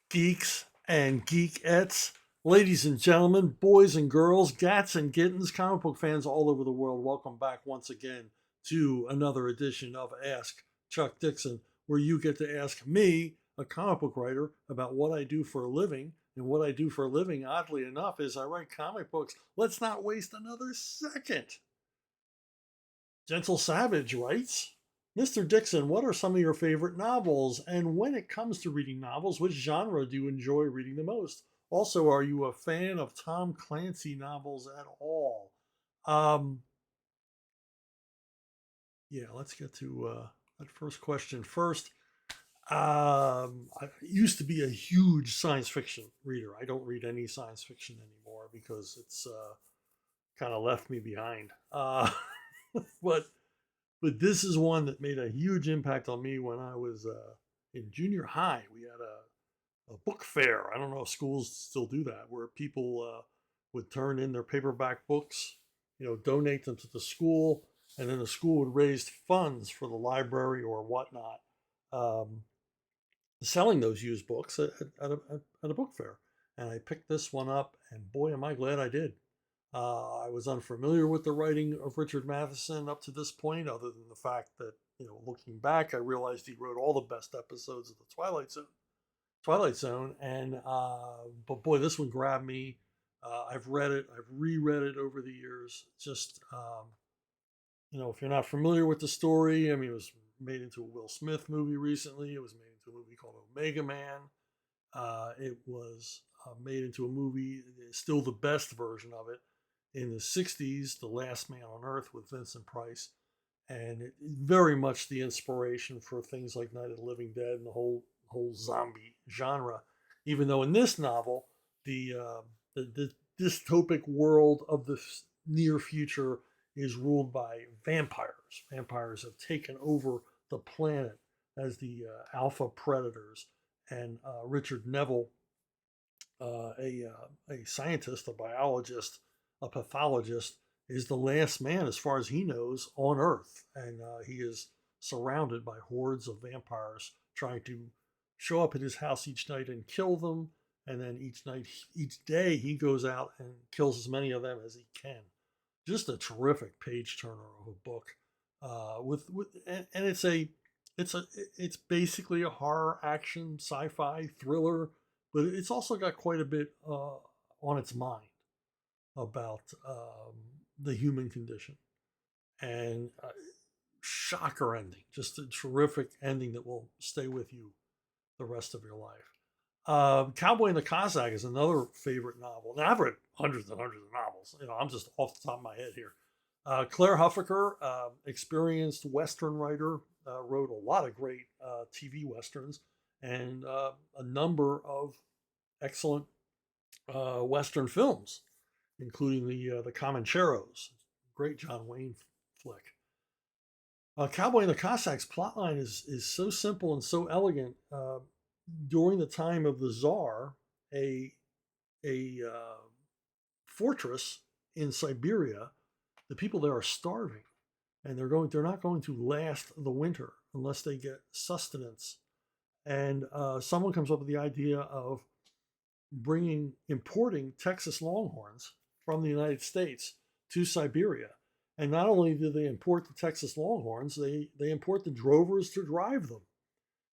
Geeks and geekettes, ladies and gentlemen, boys and girls, gats and kittens, comic book fans all over the world, welcome back once again to another edition of Ask Chuck Dixon, where you get to ask me, a comic book writer, about what I do for a living. And what I do for a living, oddly enough, is I write comic books. Let's not waste another second. Gentle Savage writes, Mr. Dixon, what are some of your favorite novels? And when it comes to reading novels, which genre do you enjoy reading the most? Also, are you a fan of Tom Clancy novels at all? Um, yeah, let's get to that first question first. I used to be a huge science fiction reader. I don't read any science fiction anymore because it's kind of left me behind. But But this is one that made a huge impact on me when I was in junior high. We had a book fair. I don't know if schools still do that, where people would turn in their paperback books, donate them to the school, and then the school would raise funds for the library or whatnot, um, selling those used books at a book fair. And I picked this one up, and boy, am I glad I did. I was unfamiliar with the writing of Richard Matheson up to this point, other than the fact that, looking back, I realized he wrote all the best episodes of the Twilight Zone, and but boy, this one grabbed me. I've read it, I've reread it over the years. Just if you're not familiar with the story, I mean, it was made into a Will Smith movie recently. It was made into a movie called Omega Man. It was made into a movie, still the best version of it, in the 60s, The Last Man on Earth with Vincent Price. And it very much the inspiration for things like Night of the Living Dead and the whole zombie genre. Even though in this novel, the dystopic world of the near future is ruled by vampires. Vampires have taken over the planet as the alpha predators. And Richard Neville, a scientist, a biologist, a pathologist, is the last man, as far as he knows, on Earth, and he is surrounded by hordes of vampires trying to show up at his house each night and kill them. And then each day, he goes out and kills as many of them as he can. Just a terrific page turner of a book. And it's basically a horror action sci-fi thriller, but it's also got quite a bit on its mind about the human condition, and shocker ending, just a terrific ending that will stay with you the rest of your life. Cowboy and the Cossack is another favorite novel. Now, I've read hundreds and hundreds of novels. I'm just off the top of my head here. Claire Huffaker, experienced Western writer, wrote a lot of great TV Westerns and a number of excellent Western films, including the Comancheros, great John Wayne flick. Cowboy and the Cossacks plotline is so simple and so elegant. During the time of the Tsar, a fortress in Siberia, the people there are starving, and they're not going to last the winter unless they get sustenance. And someone comes up with the idea of importing Texas Longhorns from the United States to Siberia. And not only do they import the Texas Longhorns, they import the drovers to drive them,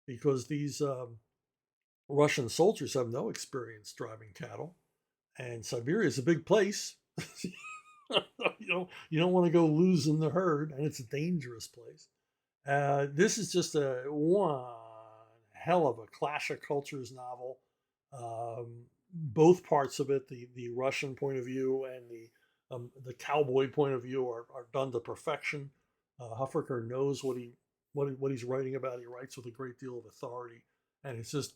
because these Russian soldiers have no experience driving cattle, and Siberia is a big place. You don't want to go losing the herd, and it's a dangerous place. This is just a one hell of a clash of cultures novel. Both parts of it, the Russian point of view and the cowboy point of view, are done to perfection. Huffaker knows what he's writing about. He writes with a great deal of authority, and it's just,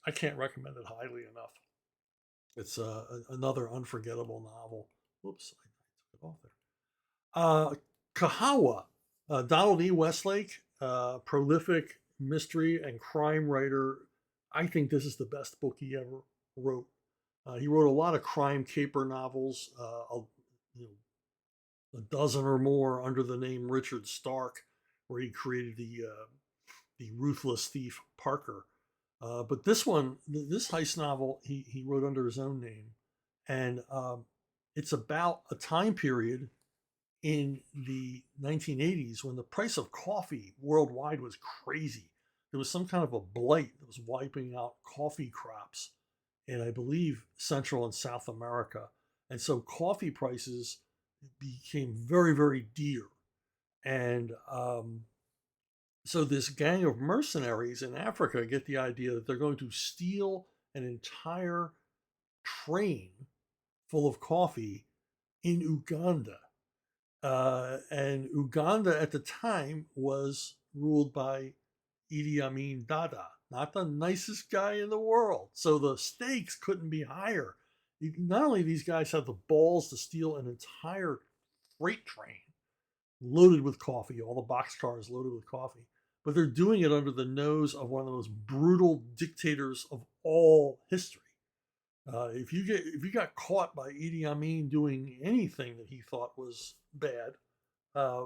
I can't recommend it highly enough. It's another unforgettable novel. Whoops, I took it off there. Kahawa, Donald E. Westlake, prolific mystery and crime writer. I think this is the best book he ever wrote. He wrote a lot of crime caper novels, you a dozen or more under the name Richard Stark, where he created the ruthless thief Parker. But this one, this heist novel, he wrote under his own name, and it's about a time period in the 1980s when the price of coffee worldwide was crazy. There was some kind of a blight that was wiping out coffee crops in, I believe, Central and South America. And so coffee prices became very, very dear. And so this gang of mercenaries in Africa get the idea that they're going to steal an entire train full of coffee in Uganda. And Uganda at the time was ruled by Idi Amin Dada, not the nicest guy in the world. So the stakes couldn't be higher. Not only these guys have the balls to steal an entire freight train loaded with coffee, all the boxcars loaded with coffee, but they're doing it under the nose of one of the most brutal dictators of all history. If you got caught by Idi Amin doing anything that he thought was bad, uh,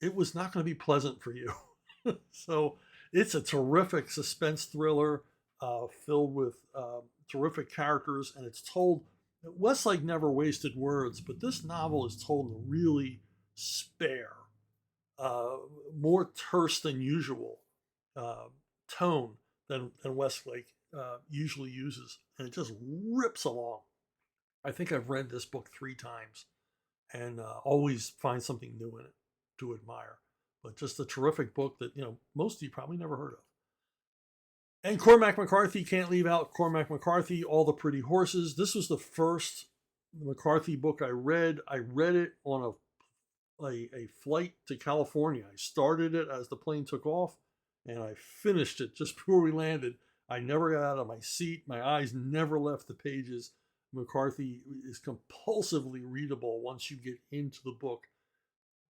it was not going to be pleasant for you. So it's a terrific suspense thriller filled with terrific characters, and it's told. Westlake never wasted words, but this novel is told in a really spare, more terse than usual uh, tone than Westlake usually uses, and it just rips along. I think I've read this book 3 times, and always find something new in it to admire. But just a terrific book that most of you probably never heard of. And Cormac McCarthy, can't leave out Cormac McCarthy, All the Pretty Horses. This was the first McCarthy book I read. I read it on a flight to California. I started it as the plane took off, and I finished it just before we landed. I never got out of my seat. My eyes never left the pages. McCarthy is compulsively readable once you get into the book.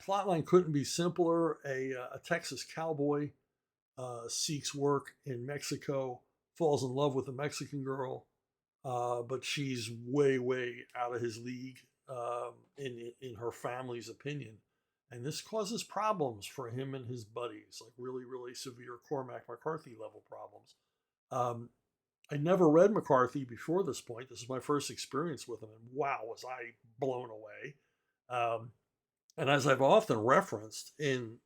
Plotline couldn't be simpler. A Texas cowboy seeks work in Mexico, falls in love with a Mexican girl, but she's way, way out of his league in her family's opinion. And this causes problems for him and his buddies, like really, really severe Cormac McCarthy level problems. I never read McCarthy before this point. This is my first experience with him, and wow, was I blown away. And as I've often referenced in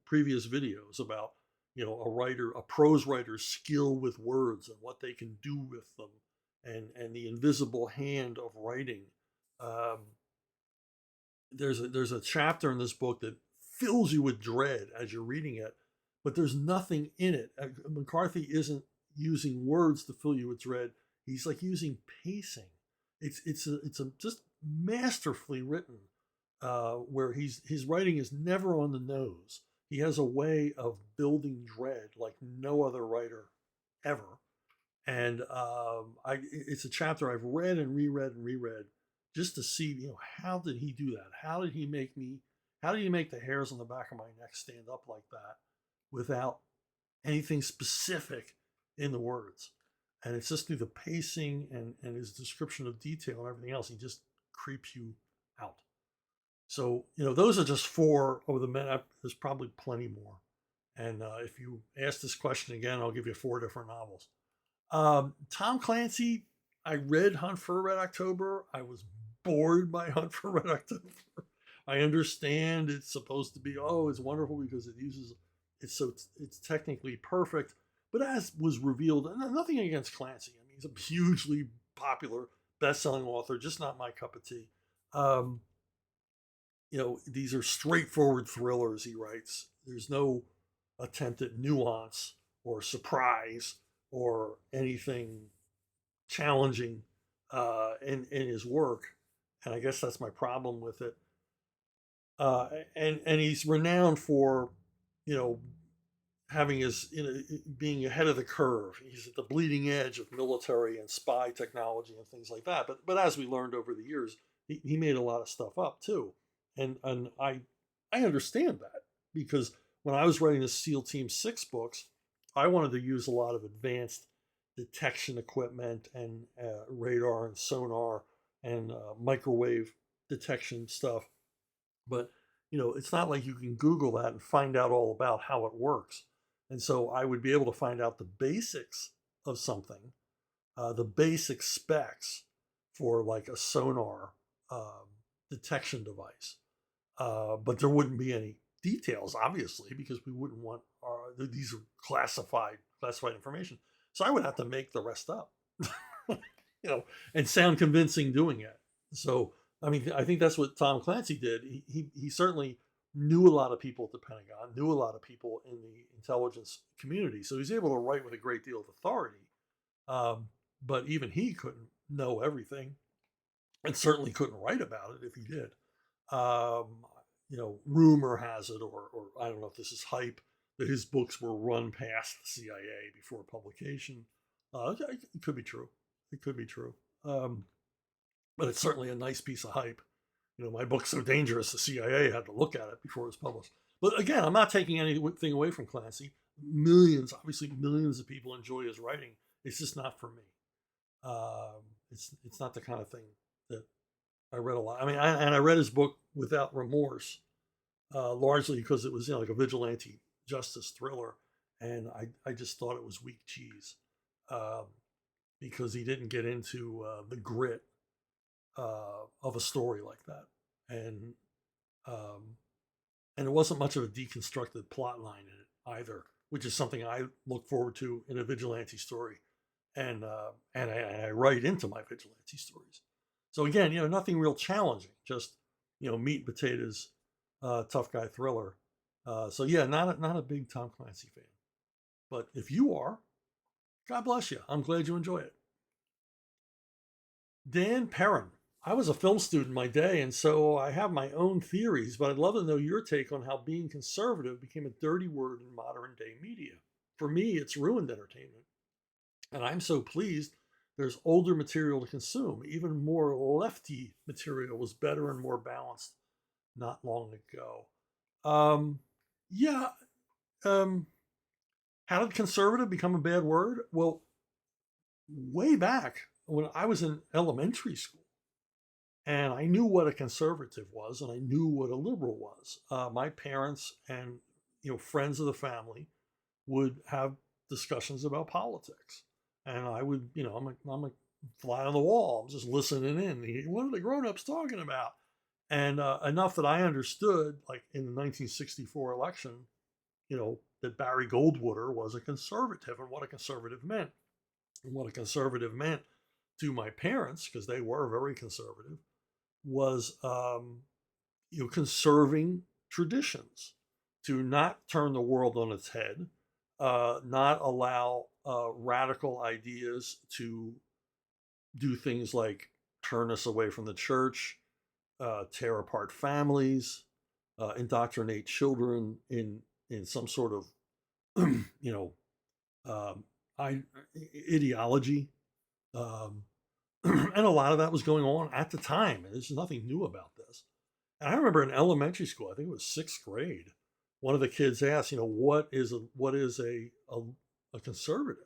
previous videos about a prose writer's skill with words and what they can do with them, and the invisible hand of writing. Um, there's a chapter in this book that fills you with dread as you're reading it, but there's nothing in it. McCarthy isn't using words to fill you with dread. He's like using pacing. It's a just masterfully written, where his writing is never on the nose. He has a way of building dread like no other writer ever. And it's a chapter I've read and reread and reread just to see, how did he do that? How did he make the hairs on the back of my neck stand up like that without anything specific in the words? And it's just through the pacing and his description of detail and everything else, he just creeps you out. So, those are just 4 of the men. There's probably plenty more. And if you ask this question again, I'll give you 4 different novels. Tom Clancy, I read Hunt for Red October. I was bored by Hunt for Red October. I understand it's supposed to be, it's wonderful because it's technically perfect. But as was revealed, and nothing against Clancy. I mean, he's a hugely popular, best-selling author, just not my cup of tea. These are straightforward thrillers he writes. There's no attempt at nuance or surprise or anything challenging in his work, and I guess that's my problem with it. And he's renowned for, having being ahead of the curve. He's at the bleeding edge of military and spy technology and things like that. But as we learned over the years, he made a lot of stuff up too, and I understand that, because when I was writing the SEAL Team 6 books, I wanted to use a lot of advanced detection equipment and radar and sonar and microwave detection stuff. But it's not like you can Google that and find out all about how it works. And so I would be able to find out the basics of something, the basic specs for like a sonar um, detection device. But there wouldn't be any details, obviously, because we wouldn't want these are classified information. So I would have to make the rest up, and sound convincing doing it. So I mean, I think that's what Tom Clancy did. He certainly knew a lot of people at the Pentagon, knew a lot of people in the intelligence community, so he's able to write with a great deal of authority. Um, but even he couldn't know everything, and certainly couldn't write about it if he did. Um, rumor has it, or I don't know if this is hype, that his books were run past the CIA before publication. It could be true. It could be true. But it's certainly a nice piece of hype. My book's so dangerous, the CIA had to look at it before it was published. But again, I'm not taking anything away from Clancy. Obviously millions of people enjoy his writing. It's just not for me. It's not the kind of thing that I read a lot. I mean, I read his book without remorse, largely because it was like a vigilante justice thriller, and I just thought it was weak cheese, because he didn't get into the grit of a story like that, and um, and there wasn't much of a deconstructed plot line in it either, which is something I look forward to in a vigilante story, and I write into my vigilante stories. So again, nothing real challenging, just meat and potatoes, tough guy thriller. So yeah, not a big Tom Clancy fan, but if you are, God bless you. I'm glad you enjoy it. Dan Perrin. I was a film student in my day, and so I have my own theories, but I'd love to know your take on how being conservative became a dirty word in modern day media. For me, it's ruined entertainment, and I'm so pleased there's older material to consume. Even more lefty material was better and more balanced not long ago. Yeah. Um, how did conservative become a bad word? Well, way back when I was in elementary school, and I knew what a conservative was, and I knew what a liberal was. My parents and friends of the family would have discussions about politics, and I would, I'm a fly on the wall. I'm just listening in. What are the grown-ups talking about? And enough that I understood, like in the 1964 election, that Barry Goldwater was a conservative, and what a conservative meant. And what a conservative meant to my parents, because they were very conservative, was conserving traditions, to not turn the world on its head, not allow radical ideas to do things like turn us away from the church, tear apart families, indoctrinate children in some sort of you know ideology, um, and a lot of that was going on at the time. And there's nothing new about this. And I remember in elementary school, I think it was sixth grade, one of the kids asked, what is a conservative?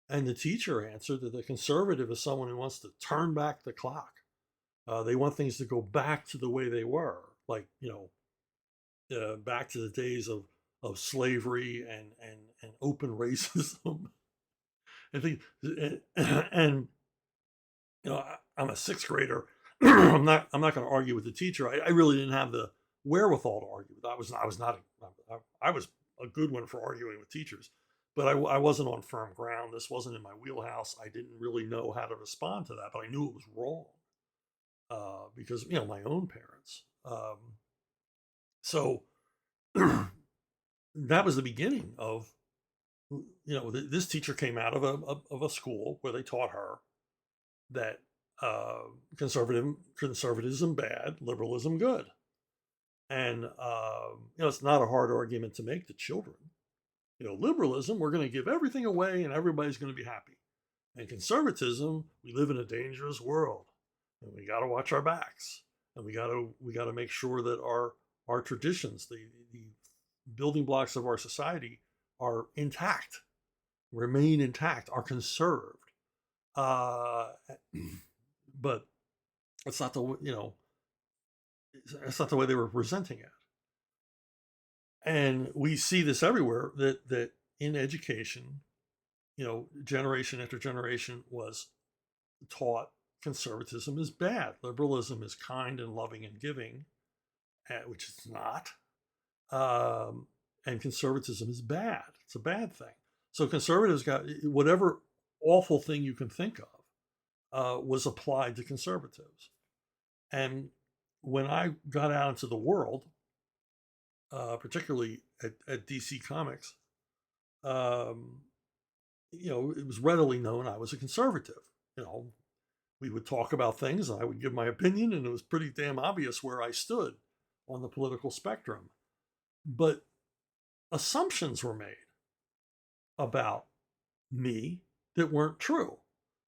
And the teacher answered that the conservative is someone who wants to turn back the clock. They want things to go back to the way they were, like back to the days of slavery and open racism. and think, and I'm a sixth grader. I'm not going to argue with the teacher. I really didn't have the wherewithal to argue with. I was not. I was a good one for arguing with teachers, but I wasn't on firm ground. This wasn't in my wheelhouse. I didn't really know how to respond to that, but I knew it was wrong, because my own parents. So that was the beginning of this teacher came out of a school where they taught her that conservatism bad, liberalism good, and it's not a hard argument to make to children. Liberalism, we're going to give everything away and everybody's going to be happy, and conservatism, we live in a dangerous world, and we got to watch our backs, and we got to make sure that our traditions, the building blocks of our society, are intact, remain intact, are conserved. But it's not it's not the way they were presenting it. And we see this everywhere, that in education, generation after generation was taught conservatism is bad. Liberalism is kind and loving and giving, which it's not. And conservatism is bad. It's a bad thing. So conservatives got whatever awful thing you can think of was applied to conservatives. And when I got out into the world, particularly at DC Comics, it was readily known I was a conservative. We would talk about things and I would give my opinion, and it was pretty damn obvious where I stood on the political spectrum. But assumptions were made about me that weren't true.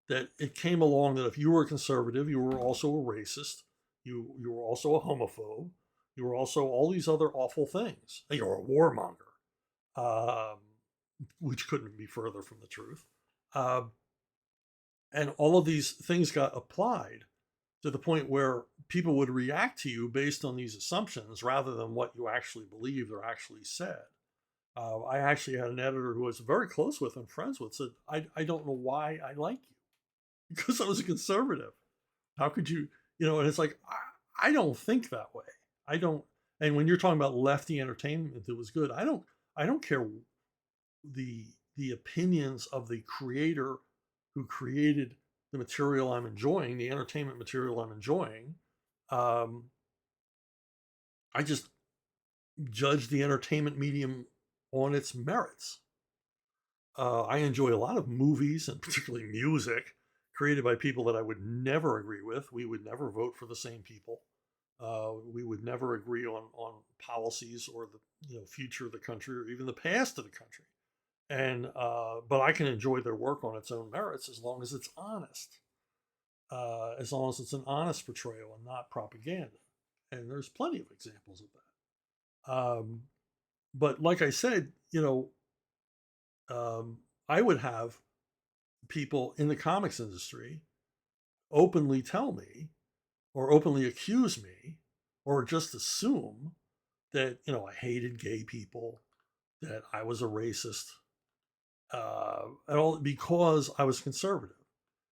That it came along that if you were a conservative, you were also a racist, you were also a homophobe, you were also all these other awful things. You were a warmonger, which couldn't be further from the truth. And all of these things got applied to the point where people would react to you based on these assumptions rather than what you actually believed or actually said. I actually had an editor who I was very close with and friends with said, I don't know why I like you, because I was a conservative. How could you, and it's like, I don't think that way. I don't. And when you're talking about lefty entertainment that was good, I don't care the opinions of the creator who created the material I'm enjoying, the entertainment material I'm enjoying. I just judge the entertainment medium on its merits. I enjoy a lot of movies, and particularly music, created by people that I would never agree with. We would never vote for the same people. We would never agree on policies or the future of the country or even the past of the country. And but I can enjoy their work on its own merits as long as it's honest, as long as it's an honest portrayal and not propaganda. And there's plenty of examples of that. But like I said, I would have people in the comics industry openly tell me or openly accuse me or just assume that, I hated gay people, that I was a racist, and all because I was conservative.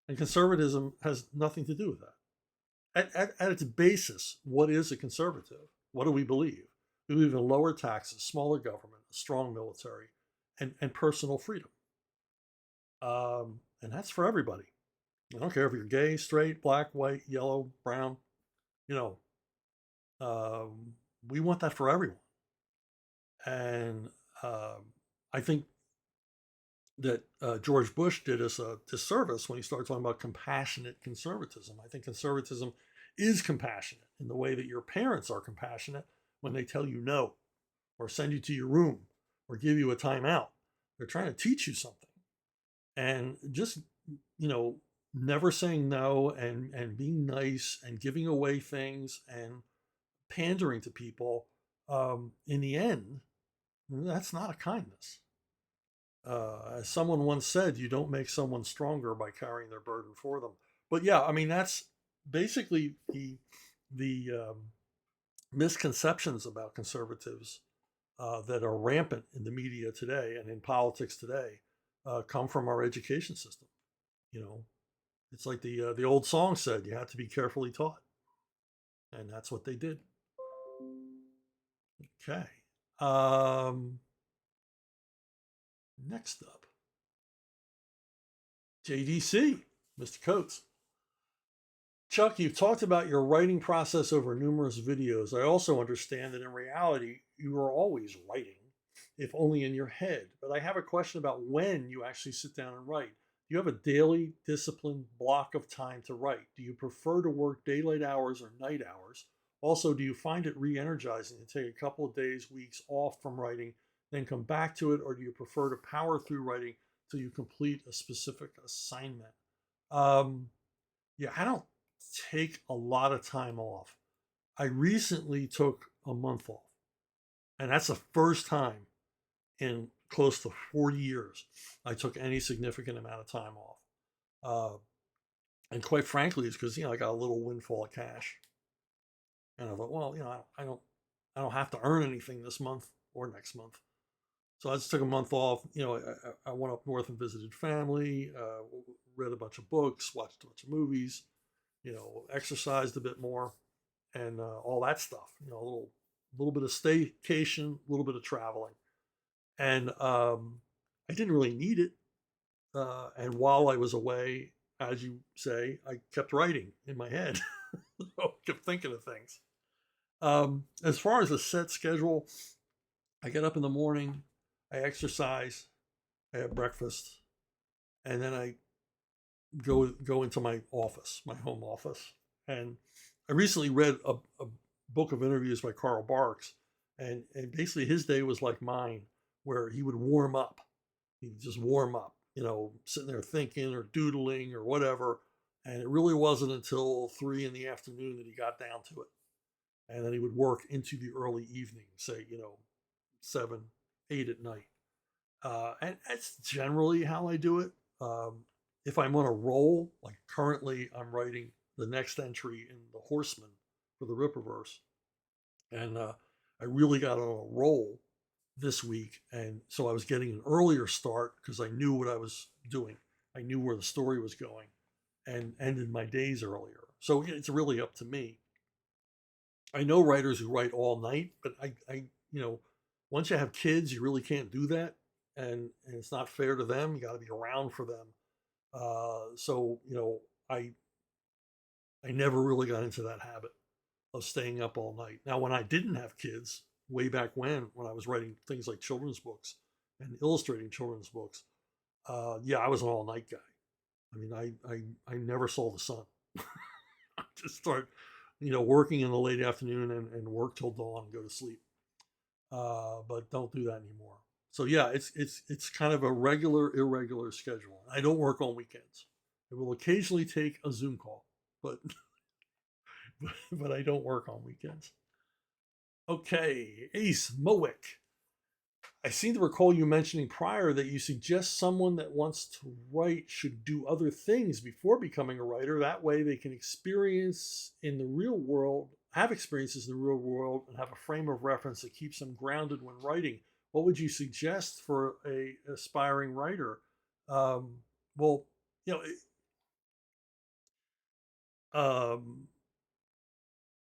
And conservatism has nothing to do with that. At its basis, what is a conservative? What do we believe? We believe in lower taxes, smaller government, a strong military, and personal freedom. And that's for everybody. I don't care if you're gay, straight, black, white, yellow, brown. We want that for everyone. And I think that George Bush did us a disservice when he started talking about compassionate conservatism. I think conservatism is compassionate in the way that your parents are compassionate when they tell you no, or send you to your room, or give you a timeout. They're trying to teach you something. And just, never saying no and being nice and giving away things and pandering to people, in the end, that's not a kindness. As someone once said, you don't make someone stronger by carrying their burden for them. But yeah, I mean, that's basically the misconceptions about conservatives that are rampant in the media today and in politics today come from our education system. It's like the old song said, you have to be carefully taught, and that's what they did. Okay. Next up, JDC, Mr. Coates. Chuck, you've talked about your writing process over numerous videos. I also understand that in reality, you are always writing, if only in your head. But I have a question about when you actually sit down and write. Do you have a daily disciplined block of time to write? Do you prefer to work daylight hours or night hours? Also, do you find it re-energizing to take a couple of days, weeks off from writing, then come back to it? Or do you prefer to power through writing till you complete a specific assignment? Yeah, I don't take a lot of time off. I recently took a month off, and that's the first time in close to 40 years I took any significant amount of time off. And quite frankly, it's because I got a little windfall of cash, and I thought, well, I don't have to earn anything this month or next month. So I just took a month off. I went up north and visited family, read a bunch of books, watched a bunch of movies, exercised a bit more, and all that stuff. A little bit of staycation, a little bit of traveling, and I didn't really need it. And while I was away, as you say, I kept writing in my head. I kept thinking of things. As far as a set schedule, I get up in the morning, I exercise, I have breakfast, and then I go into my office, my home office. And I recently read a book of interviews by Carl Barks, and basically his day was like mine, where he would warm up. He'd just warm up, sitting there thinking or doodling or whatever. And it really wasn't until 3 in the afternoon that he got down to it. And then he would work into the early evening, say, 7, 8 at night. And that's generally how I do it. If I'm on a roll, like currently I'm writing the next entry in The Horseman for the Rippaverse. And I really got on a roll this week. And so I was getting an earlier start because I knew what I was doing. I knew where the story was going and ended my days earlier. So it's really up to me. I know writers who write all night, but once you have kids, you really can't do that. And it's not fair to them. You got to be around for them. So I never really got into that habit of staying up all night. Now, when I didn't have kids, way back when I was writing things like children's books and illustrating children's books, yeah, I was an all night guy. I mean, I never saw the sun. I just start, working in the late afternoon and work till dawn and go to sleep. But don't do that anymore. So yeah, it's kind of a regular, irregular schedule. I don't work on weekends. I will occasionally take a Zoom call, but but I don't work on weekends. Okay, Ace Mowick. I seem to recall you mentioning prior that you suggest someone that wants to write should do other things before becoming a writer. That way they can experience in the real world, have experiences in the real world, and have a frame of reference that keeps them grounded when writing. What would you suggest for a aspiring writer? Well, you know,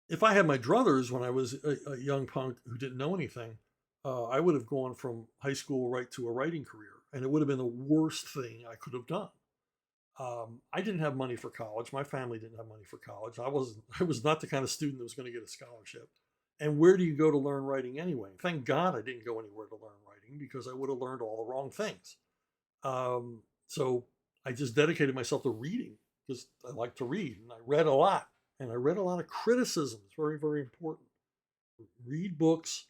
if I had my druthers when I was a young punk who didn't know anything, I would have gone from high school right to a writing career, and it would have been the worst thing I could have done. I didn't have money for college. My family didn't have money for college. I was not the kind of student that was going to get a scholarship. And where do you go to learn writing anyway? Thank God I didn't go anywhere to learn writing because I would have learned all the wrong things. So I just dedicated myself to reading because I like to read, and I read a lot. And I read a lot of criticism. It's very, very important. Read books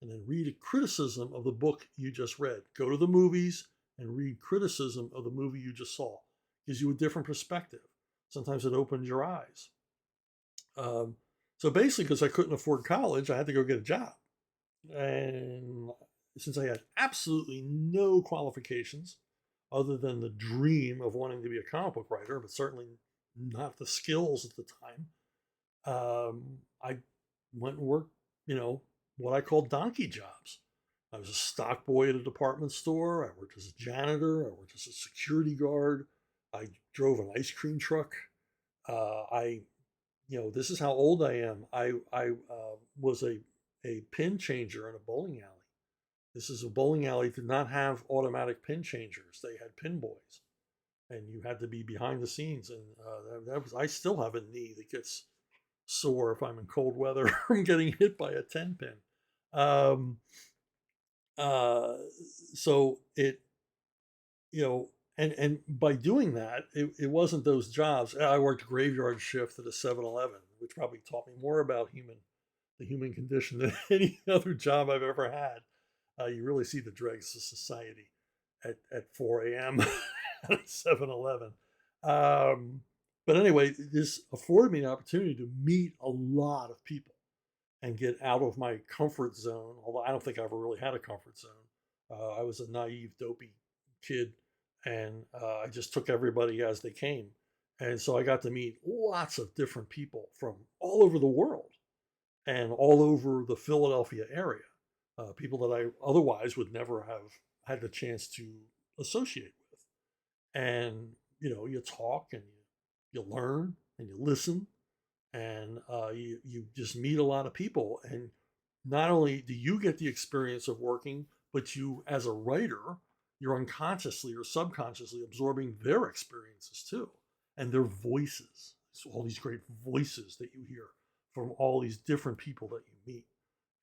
and then read a criticism of the book you just read. Go to the movies and read criticism of the movie you just saw. Gives you a different perspective. Sometimes it opens your eyes. So basically, because I couldn't afford college, I had to go get a job. And since I had absolutely no qualifications other than the dream of wanting to be a comic book writer, but certainly not the skills at the time, I went and worked, what I call donkey jobs. I was a stock boy at a department store. I worked as a janitor. I worked as a security guard. I drove an ice cream truck. This is how old I am. I was a pin changer in a bowling alley. This is a bowling alley that did not have automatic pin changers. They had pin boys, and you had to be behind the scenes. And I still have a knee that gets sore if I'm in cold weather from getting hit by a 10 pin. So it, and by doing that, it wasn't those jobs. I worked graveyard shift at a 7-Eleven, which probably taught me more about the human condition than any other job I've ever had. You really see the dregs of society at 4 a.m. at a 7-Eleven. But anyway, this afforded me an opportunity to meet a lot of people and get out of my comfort zone, although I don't think I ever really had a comfort zone. I was a naive, dopey kid, and I just took everybody as they came. And so I got to meet lots of different people from all over the world and all over the Philadelphia area. people that I otherwise would never have had the chance to associate with. And you talk and you learn and you listen, and you just meet a lot of people. And not only do you get the experience of working, but you, as a writer, you're unconsciously or subconsciously absorbing their experiences too, and their voices. So all these great voices that you hear from all these different people that you meet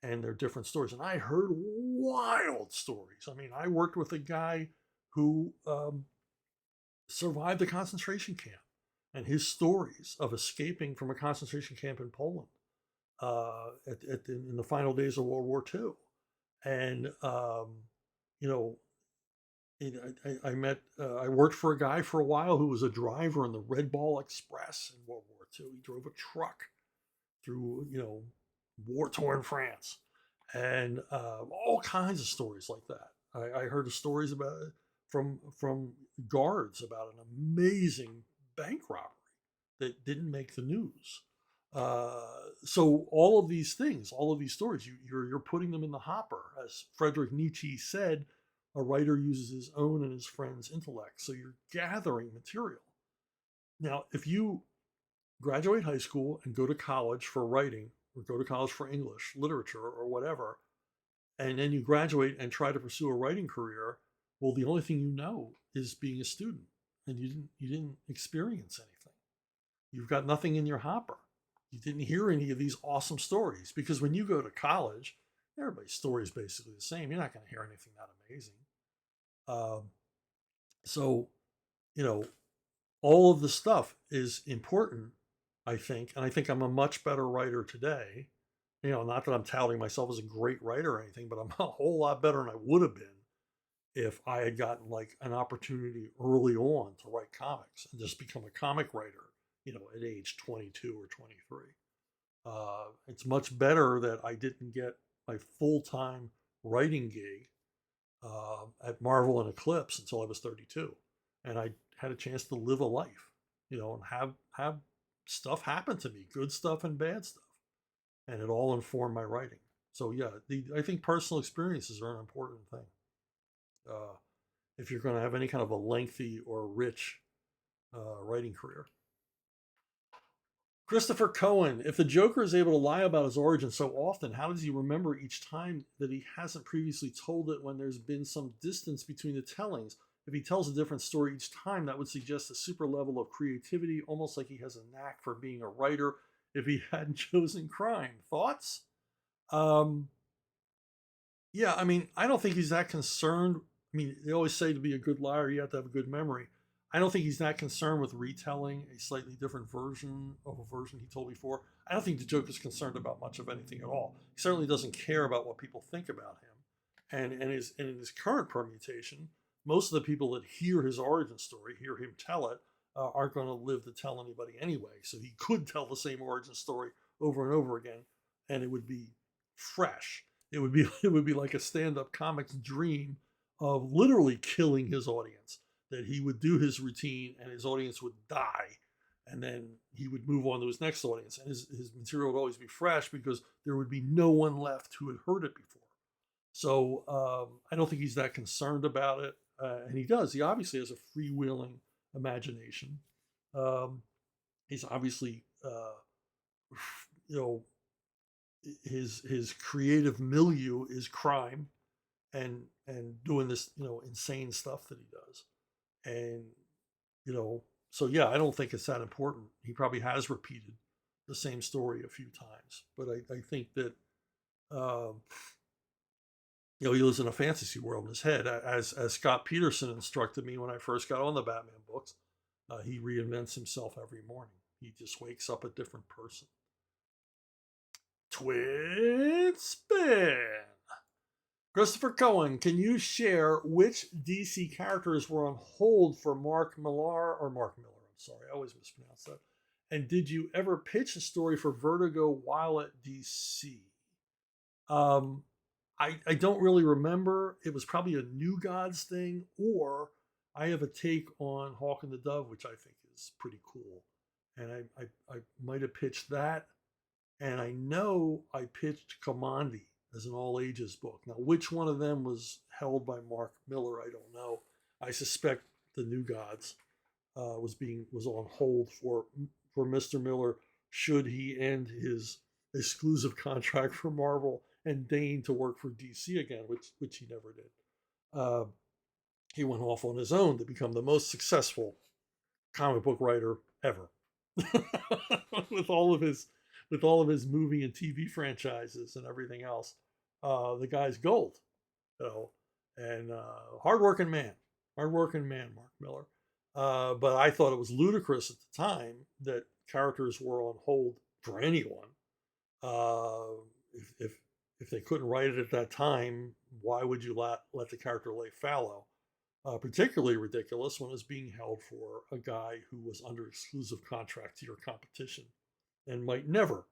and their different stories. And I heard wild stories. I mean, I worked with a guy who survived a concentration camp, and his stories of escaping from a concentration camp in Poland in the final days of World War II. And, you know, I met, I worked for a guy for a while who was a driver in the Red Ball Express in World War II. He drove a truck through, war-torn France, and all kinds of stories like that. I heard stories about it from guards about an amazing bank robbery that didn't make the news. So all of these things, all of these stories, you're putting them in the hopper. As Friedrich Nietzsche said, a writer uses his own and his friends' intellect. So you're gathering material. Now, if you graduate high school and go to college for writing, or go to college for English, literature, or whatever, and then you graduate and try to pursue a writing career, well, the only thing you know is being a student, and you didn't experience anything. You've got nothing in your hopper. You didn't hear any of these awesome stories, because when you go to college, everybody's story is basically the same. You're not going to hear anything that amazing. So, all of the stuff is important, I think, and I think I'm a much better writer today. Not that I'm touting myself as a great writer or anything, but I'm a whole lot better than I would have been if I had gotten like an opportunity early on to write comics and just become a comic writer, at age 22 or 23. It's much better that I didn't get my full-time writing gig at Marvel and Eclipse until I was 32, and I had a chance to live a life, and have stuff happen to me, good stuff and bad stuff, and it all informed my writing. So yeah, I think personal experiences are an important thing. If you're going to have any kind of a lengthy or rich writing career. Christopher Cohen, if the Joker is able to lie about his origin so often, how does he remember each time that he hasn't previously told it when there's been some distance between the tellings? If he tells a different story each time, that would suggest a super level of creativity, almost like he has a knack for being a writer if he hadn't chosen crime. Thoughts? Yeah, I mean, I don't think he's that concerned. I mean, they always say to be a good liar, you have to have a good memory. I don't think he's that concerned with retelling a slightly different version of a version he told before. I don't think the Joker's concerned about much of anything at all. He certainly doesn't care about what people think about him. And in his current permutation, most of the people that hear his origin story, hear him tell it, aren't going to live to tell anybody anyway. So he could tell the same origin story over and over again, and it would be fresh. It would be like a stand-up comic's dream of literally killing his audience. That he would do his routine and his audience would die, and then he would move on to his next audience, and his material would always be fresh because there would be no one left who had heard it before. So I don't think he's that concerned about it, and he obviously has a freewheeling imagination. He's obviously his creative milieu is crime and doing this insane stuff that he does. And, so yeah, I don't think it's that important. He probably has repeated the same story a few times, but I think that, he lives in a fantasy world in his head. As Scott Peterson instructed me when I first got on the Batman books, he reinvents himself every morning. He just wakes up a different person. Twin Spin. Christopher Cohen, can you share which DC characters were on hold for Mark Millar, I'm sorry, I always mispronounce that. And did you ever pitch a story for Vertigo while at DC? I don't really remember. It was probably a New Gods thing, or I have a take on Hawk and the Dove, which I think is pretty cool. And I might have pitched that. And I know I pitched Kamandi as an all ages book. Now, which one of them was held by Mark Miller, I don't know. I suspect the New Gods was on hold for Mr. Miller should he end his exclusive contract for Marvel and deign to work for DC again, which he never did. He went off on his own to become the most successful comic book writer ever, with all of his movie and TV franchises and everything else. The guy's gold, you know, and hardworking man, Mark Miller. But I thought it was ludicrous at the time that characters were on hold for anyone. If they couldn't write it at that time, why would you let the character lay fallow? Particularly ridiculous when it's being held for a guy who was under exclusive contract to your competition and might never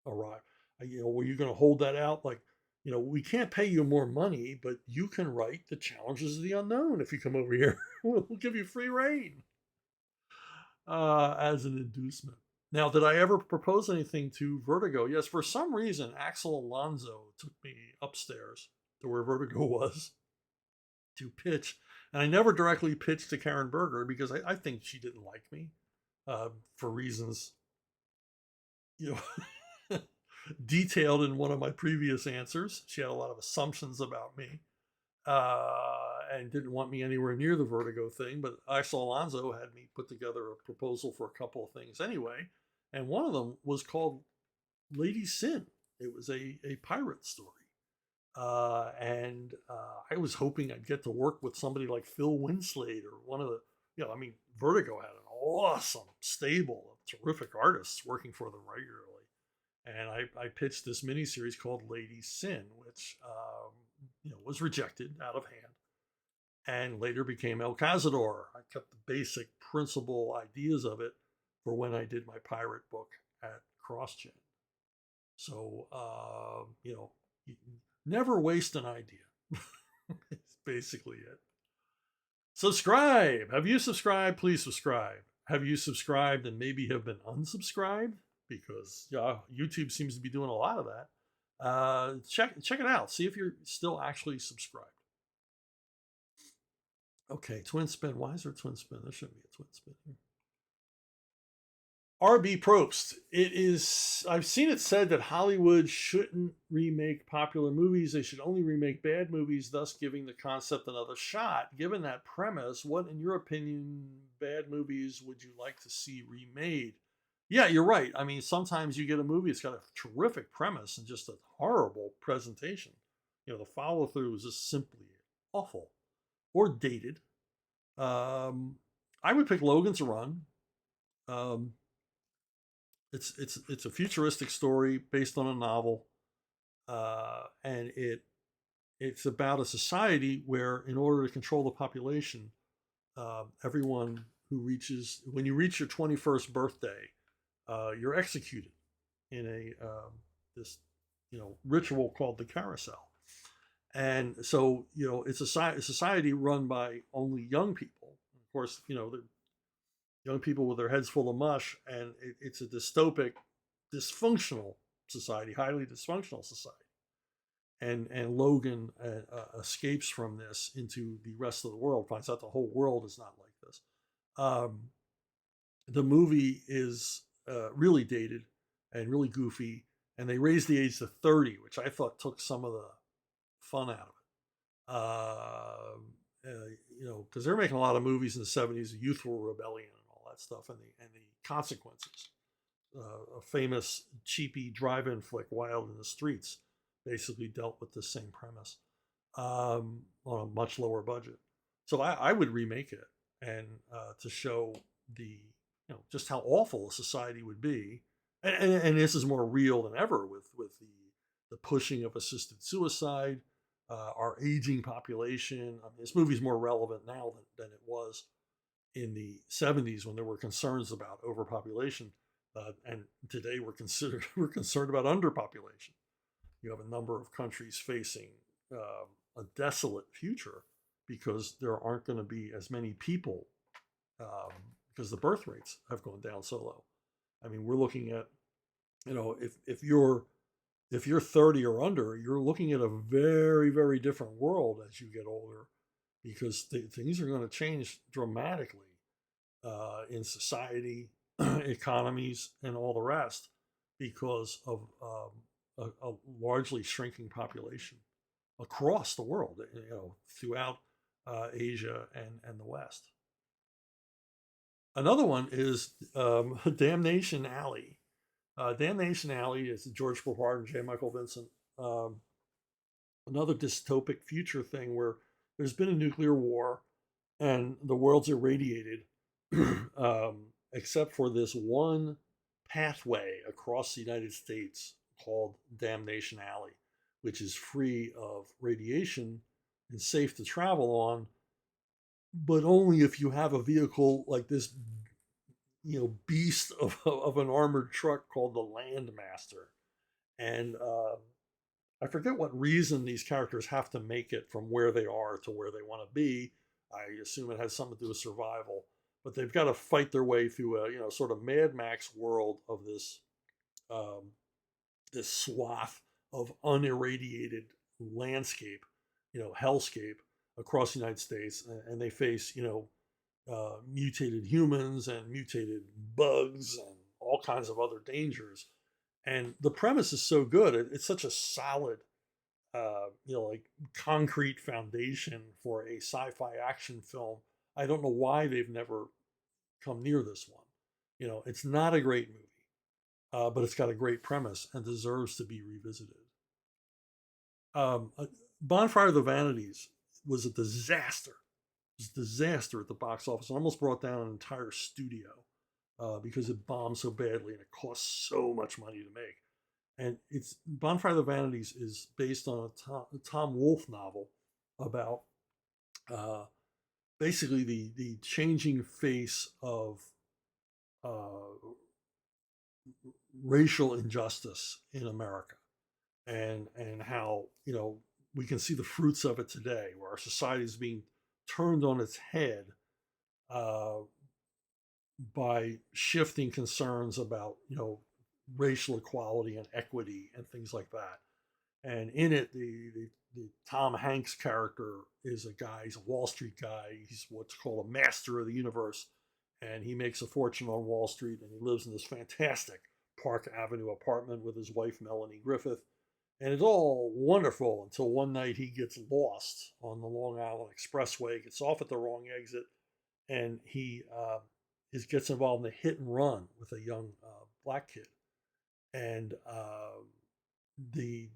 arrive. Were you going to hold that out? Like, we can't pay you more money, but you can write The Challenges of the Unknown if you come over here. We'll give you free reign as an inducement. Now, did I ever propose anything to Vertigo? Yes, for some reason, Axel Alonso took me upstairs to where Vertigo was to pitch. And I never directly pitched to Karen Berger because I think she didn't like me for reasons, detailed in one of my previous answers. She had a lot of assumptions about me and didn't want me anywhere near the Vertigo thing. But Axel Alonso had me put together a proposal for a couple of things anyway. And one of them was called Lady Sin. It was a pirate story. And I was hoping I'd get to work with somebody like Phil Winslade or one of the, Vertigo had an awesome stable of terrific artists working for them regularly. And I pitched this miniseries called Lady Sin, which, was rejected out of hand and later became El Cazador. I kept the basic principal ideas of it for when I did my pirate book at CrossGen. So, never waste an idea. It's basically it. Subscribe. Have you subscribed? Please subscribe. Have you subscribed and maybe have been unsubscribed? Because YouTube seems to be doing a lot of that. Check it out. See if you're still actually subscribed. Okay, twin spin. Why is there a twin spin? There shouldn't be a twin spin here. R.B. Probst. I've seen it said that Hollywood shouldn't remake popular movies. They should only remake bad movies, thus giving the concept another shot. Given that premise, what, in your opinion, bad movies would you like to see remade? Yeah, you're right. I mean, sometimes you get a movie, it's got a terrific premise and just a horrible presentation. The follow through is just simply awful or dated. I would pick Logan's Run. It's a futuristic story based on a novel, and it's about a society where, in order to control the population, everyone when you reach your 21st birthday, you're executed in this ritual called the carousel. And so it's a society run by only young people. Of course, they're young people with their heads full of mush, and it's a dystopic, dysfunctional society, highly dysfunctional society. And Logan escapes from this into the rest of the world, finds out the whole world is not like this. The movie is really dated and really goofy, and they raised the age to 30, which I thought took some of the fun out of it. Because they're making a lot of movies in the 70s, the Youthful Rebellion and all that stuff, and the Consequences. A famous cheapy drive-in flick, Wild in the Streets, basically dealt with the same premise on a much lower budget. So I would remake it and to show just how awful a society would be, and this is more real than ever with the pushing of assisted suicide, our aging population. I mean, this movie's more relevant now than it was in the 70s when there were concerns about overpopulation, and today we're concerned about underpopulation. You have a number of countries facing a desolate future because there aren't going to be as many people because the birth rates have gone down so low. I mean, we're looking at, if you're if you're 30 or under, you're looking at a very, very different world as you get older, because things are going to change dramatically in society, economies, and all the rest because of a largely shrinking population across the world, throughout Asia and the West. Another one is Damnation Alley. Damnation Alley is George Papard and J. Michael Vincent. Um, Another dystopic future thing where there's been a nuclear war and the world's irradiated, except for this one pathway across the United States called Damnation Alley, which is free of radiation and safe to travel on, but only if you have a vehicle like this, beast of an armored truck called the Landmaster. And I forget what reason these characters have to make it from where they are to where they want to be. I assume it has something to do with survival, but they've got to fight their way through a sort of Mad Max world of um, this swath of unirradiated landscape, hellscape across the United States, and they face mutated humans and mutated bugs and all kinds of other dangers. And the premise is so good; it's such a solid, like concrete foundation for a sci-fi action film. I don't know why they've never come near this one. It's not a great movie, but it's got a great premise and deserves to be revisited. Um, uh, Bonfire of the Vanities was a disaster. It was a disaster at the box office. It almost brought down an entire studio because it bombed so badly and it cost so much money to make. And it's Bonfire of the Vanities is based on a Tom Wolfe novel about uh, basically the changing face of uh, racial injustice in America, and how we can see the fruits of it today, where our society is being turned on its head uh, by shifting concerns about racial equality and equity and things like that. And in it, the Tom Hanks character is a guy. He's a Wall Street guy. He's what's called a master of the universe, and he makes a fortune on Wall Street. And he lives in this fantastic Park Avenue apartment with his wife Melanie Griffith. And it's all wonderful until one night he gets lost on the Long Island Expressway, gets off at the wrong exit, and he gets involved in a hit and run with a young black kid. And the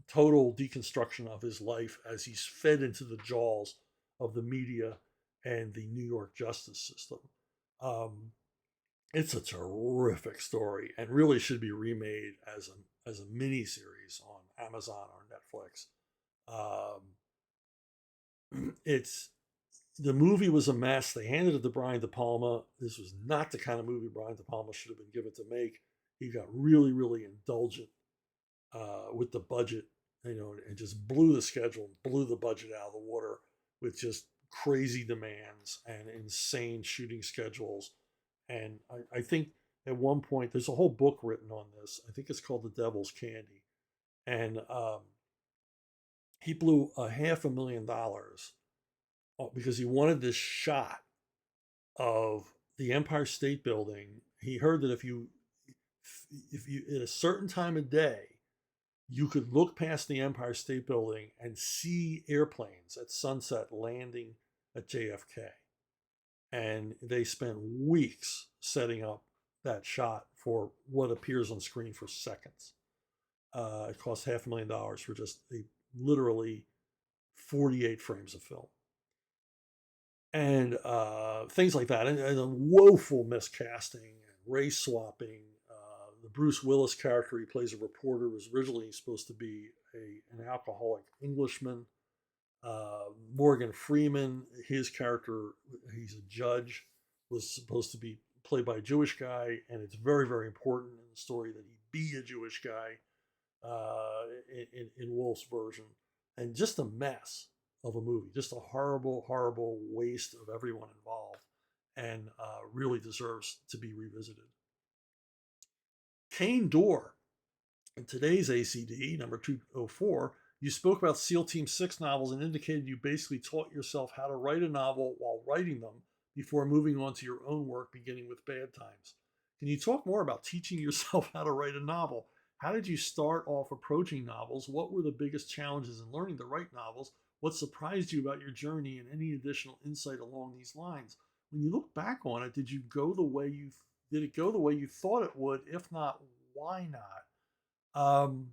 total deconstruction of his life as he's fed into the jaws of the media and the New York justice system. Um, it's a terrific story and really should be remade as a mini series on Amazon or Netflix. It's The movie was a mess. They handed it to Brian De Palma. This was not the kind of movie Brian De Palma should have been given to make. He got really, really indulgent with the budget, and just blew the schedule, blew the budget out of the water with just crazy demands and insane shooting schedules. And I think at one point there's a whole book written on this. I think it's called The Devil's Candy, and he blew $500,000 because he wanted this shot of the Empire State Building. He heard that if you at a certain time of day you could look past the Empire State Building and see airplanes at sunset landing at JFK. And they spent weeks setting up that shot for what appears on screen for seconds. It cost $500,000 for just literally 48 frames of film. And things like that, and a woeful miscasting and race swapping. The Bruce Willis character he plays, a reporter, was originally supposed to be an alcoholic Englishman. Morgan Freeman, his character, he's a judge, was supposed to be played by a Jewish guy, and it's very, very important in the story that he be a Jewish guy in Wolf's version. And just a mess of a movie, just a horrible, horrible waste of everyone involved, and really deserves to be revisited. Kane Dor In today's ACD, number 204, you spoke about SEAL Team 6 novels and indicated you basically taught yourself how to write a novel while writing them before moving on to your own work, beginning with Bad Times. Can you talk more about teaching yourself how to write a novel? How did you start off approaching novels? What were the biggest challenges in learning to write novels? What surprised you about your journey and any additional insight along these lines? When you look back on it, did it go the way you thought it would? If not, why not? Um,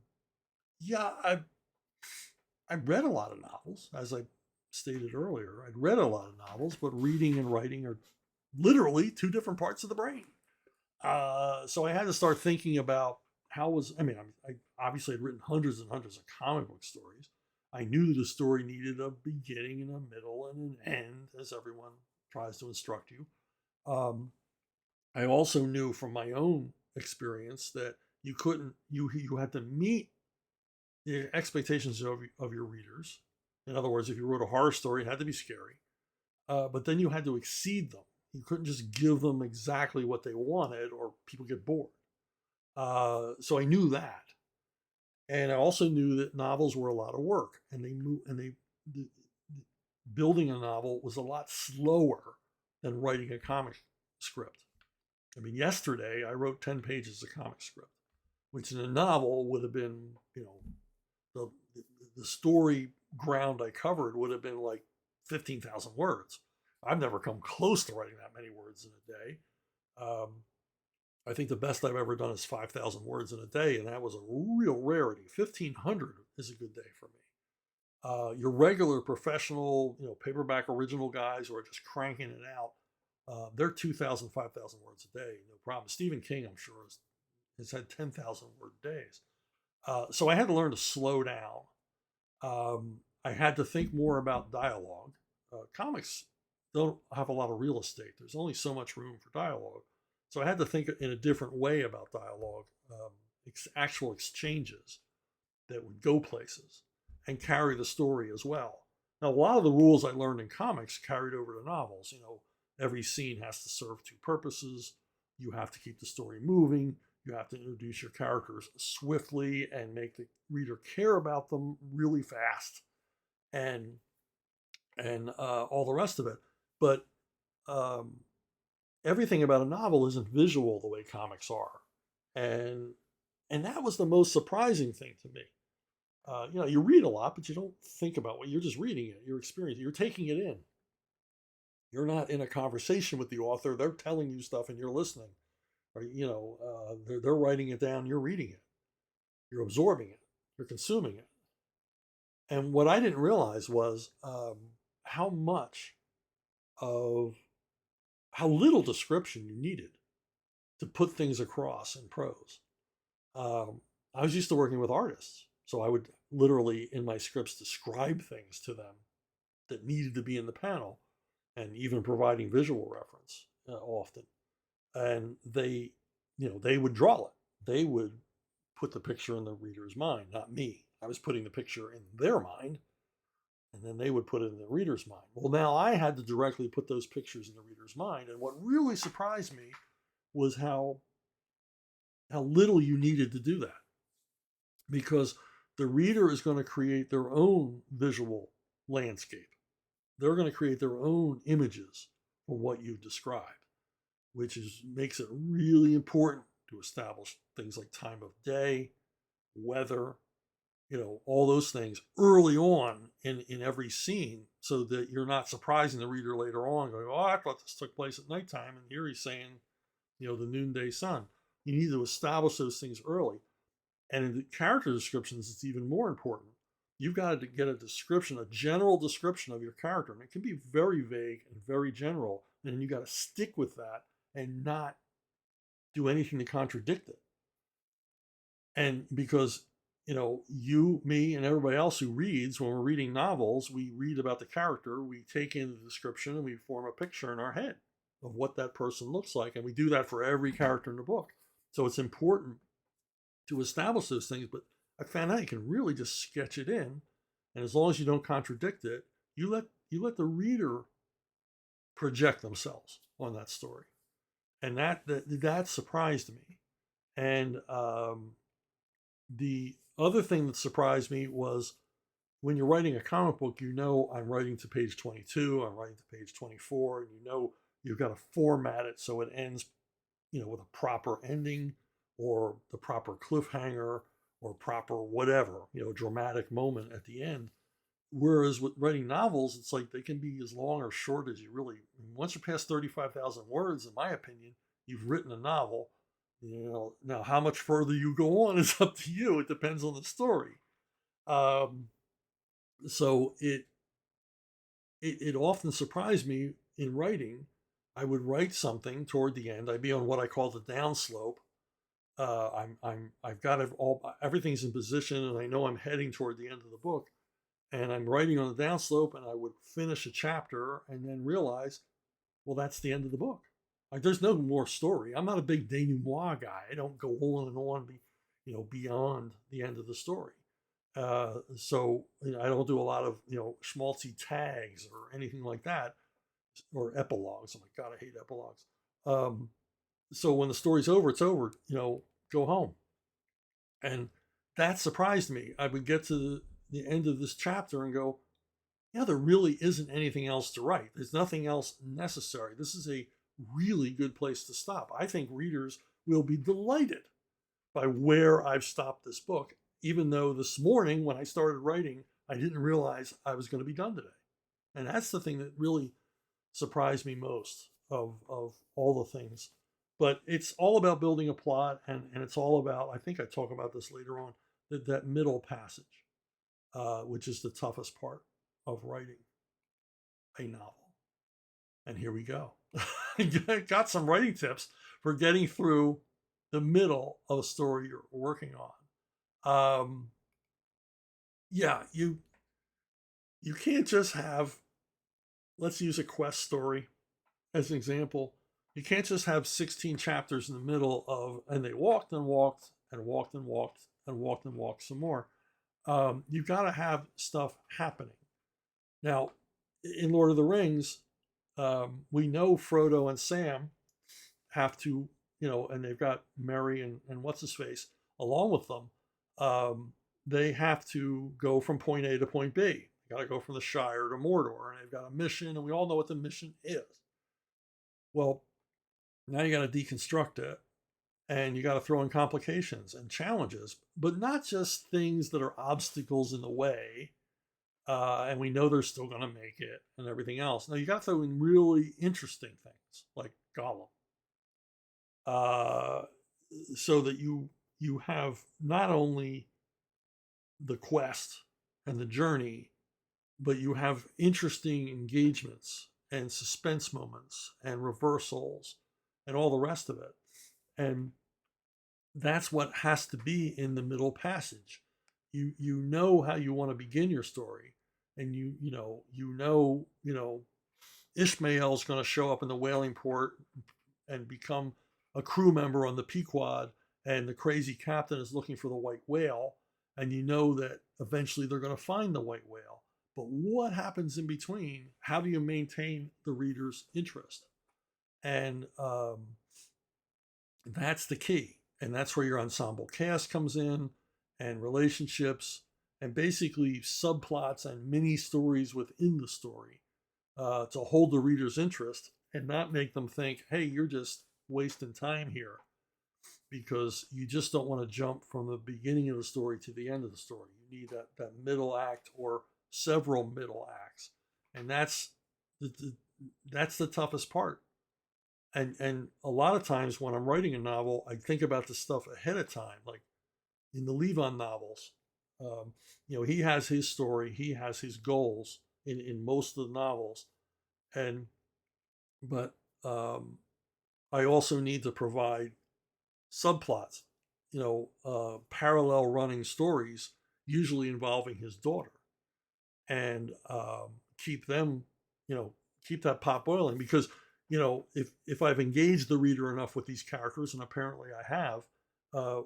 yeah, I read a lot of novels, as I stated earlier. I'd read a lot of novels, but reading and writing are literally two different parts of the brain. So I had to start thinking about I obviously had written hundreds and hundreds of comic book stories. I knew that a story needed a beginning and a middle and an end, as everyone tries to instruct you. Um, I also knew from my own experience that you had to meet the expectations of your readers. In other words, if you wrote a horror story, it had to be scary, but then you had to exceed them. You couldn't just give them exactly what they wanted, or people get bored. So I knew that, and I also knew that novels were a lot of work, and the, building a novel was a lot slower than writing a comic script. I mean, yesterday I wrote 10 pages of comic script, which in a novel would have been, the story ground I covered would have been like 15,000 words. I've never come close to writing that many words in a day. Um, I think the best I've ever done is 5,000 words in a day, and that was a real rarity. 1,500 is a good day for me. Your regular professional, paperback original guys who are just cranking it out, they're 2,000, 5,000 words a day, no problem. Stephen King, I'm sure, has had 10,000 word days. So I had to learn to slow down. I had to think more about dialogue. Comics don't have a lot of real estate. There's only so much room for dialogue. So I had to think in a different way about dialogue, actual exchanges that would go places and carry the story as well. Now, a lot of the rules I learned in comics carried over to novels. Every scene has to serve two purposes. You have to keep the story moving. You have to introduce your characters swiftly and make the reader care about them really fast, and all the rest of it. But um, everything about a novel isn't visual the way comics are, and that was the most surprising thing to me. You read a lot, but you don't think about what you're just reading it. You're experiencing. You're taking it in. You're not in a conversation with the author. They're telling you stuff, and you're listening. Or they're writing it down. You're reading it. You're absorbing it. You're consuming it. And what I didn't realize was how much of how little description you needed to put things across in prose. I was used to working with artists, so I would literally in my scripts describe things to them that needed to be in the panel, and even providing visual reference often. And they would draw it. They would put the picture in the reader's mind, not me. I was putting the picture in their mind, and then they would put it in the reader's mind. Well, now I had to directly put those pictures in the reader's mind, and what really surprised me was how little you needed to do that, because the reader is going to create their own visual landscape. They're going to create their own images for what you describe, which makes it really important to establish things like time of day, weather, all those things early on in every scene, so that you're not surprising the reader later on going, oh, I thought this took place at nighttime, and here he's saying, the noonday sun. You need to establish those things early. And in the character descriptions, it's even more important. You've got to get a description, a general description of your character. And it can be very vague and very general. And you got to stick with that and not do anything to contradict it. And because, you, me, and everybody else who reads, when we're reading novels, we read about the character, we take in the description, and we form a picture in our head of what that person looks like. And we do that for every character in the book. So it's important to establish those things, but I found out you can really just sketch it in, and as long as you don't contradict it, you let the reader project themselves on that story, and that surprised me. And The other thing that surprised me was when you're writing a comic book, I'm writing to page 22, I'm writing to page 24, and you've got to format it so it ends, with a proper ending or the proper cliffhanger or proper whatever, dramatic moment at the end. Whereas with writing novels, it's like they can be as long or short as you really. Once you're past 35,000 words, in my opinion, you've written a novel. Now how much further you go on is up to you. It depends on the story. Um, so it often surprised me in writing. I would write something toward the end. I'd be on what I call the downslope. I've got it all. Everything's in position, and I know I'm heading toward the end of the book. And I'm writing on the downslope, and I would finish a chapter and then realize, well, that's the end of the book. Like, there's no more story. I'm not a big denouement guy. I don't go on and on, beyond the end of the story. So I don't do a lot of schmaltzy tags or anything like that, or epilogues. Oh my god, I hate epilogues. So when the story's over, it's over. Go home. And that surprised me. I would get to the end of this chapter and go, yeah, there really isn't anything else to write. There's nothing else necessary. This is a really good place to stop. I think readers will be delighted by where I've stopped this book, even though this morning when I started writing, I didn't realize I was going to be done today. And that's the thing that really surprised me most of all the things. But it's all about building a plot, and it's all about, I think I talk about this later on, that middle passage, which is the toughest part of writing a novel. And here we go. Got some writing tips for getting through the middle of a story you're working on. Yeah, you can't just have, let's use a quest story as an example. You can't just have 16 chapters in the middle of, and they walked and walked and walked and walked and walked and walked some more. You've got to have stuff happening. Now, in Lord of the Rings, we know Frodo and Sam have to, and they've got Merry and what's his face along with them. They have to go from point A to point B. They got to go from the Shire to Mordor, and they've got a mission, and we all know what the mission is. Well, now you got to deconstruct it, and you got to throw in complications and challenges, but not just things that are obstacles in the way. And we know they're still going to make it and everything else. Now you got to throw in really interesting things like Gollum, uh, so that you have not only the quest and the journey, but you have interesting engagements and suspense moments and reversals and all the rest of it. And that's what has to be in the middle passage. You know how you want to begin your story, and Ishmael's going to show up in the whaling port and become a crew member on the Pequod, and the crazy captain is looking for the white whale, and you know that eventually they're going to find the white whale. But what happens in between? How do you maintain the reader's interest? And that's the key. And that's where your ensemble cast comes in, and relationships, and basically subplots and mini stories within the story, to hold the reader's interest and not make them think, hey, you're just wasting time here, because you just don't want to jump from the beginning of the story to the end of the story. You need that middle act or several middle acts. And that's the toughest part. And a lot of times when I'm writing a novel, I think about this stuff ahead of time, like in the Levon novels. He has his story, he has his goals in most of the novels, and but I also need to provide subplots, parallel running stories, usually involving his daughter, and keep them, keep that pot boiling, because if I've engaged the reader enough with these characters, and apparently I have,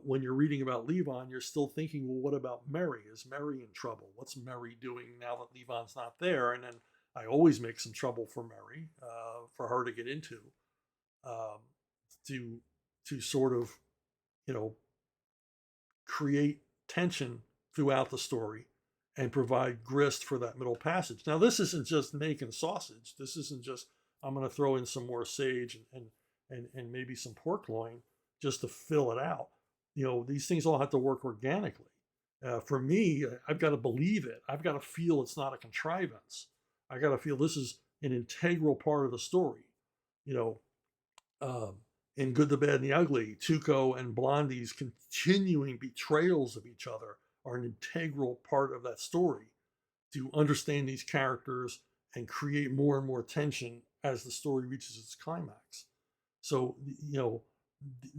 when you're reading about Levon, you're still thinking, well, what about Merry? Is Merry in trouble? What's Merry doing now that Levon's not there? And then I always make some trouble for Merry, for her to get into, um, to sort of, create tension throughout the story and provide grist for that middle passage. Now, this isn't just making sausage. This isn't just, I'm going to throw in some more sage and maybe some pork loin just to fill it out. These things all have to work organically. For me, I've got to believe it. I've got to feel it's not a contrivance. I got to feel this is an integral part of the story. In Good, the Bad, and the Ugly, Tuco and Blondie's continuing betrayals of each other are an integral part of that story to understand these characters and create more and more tension as the story reaches its climax. So,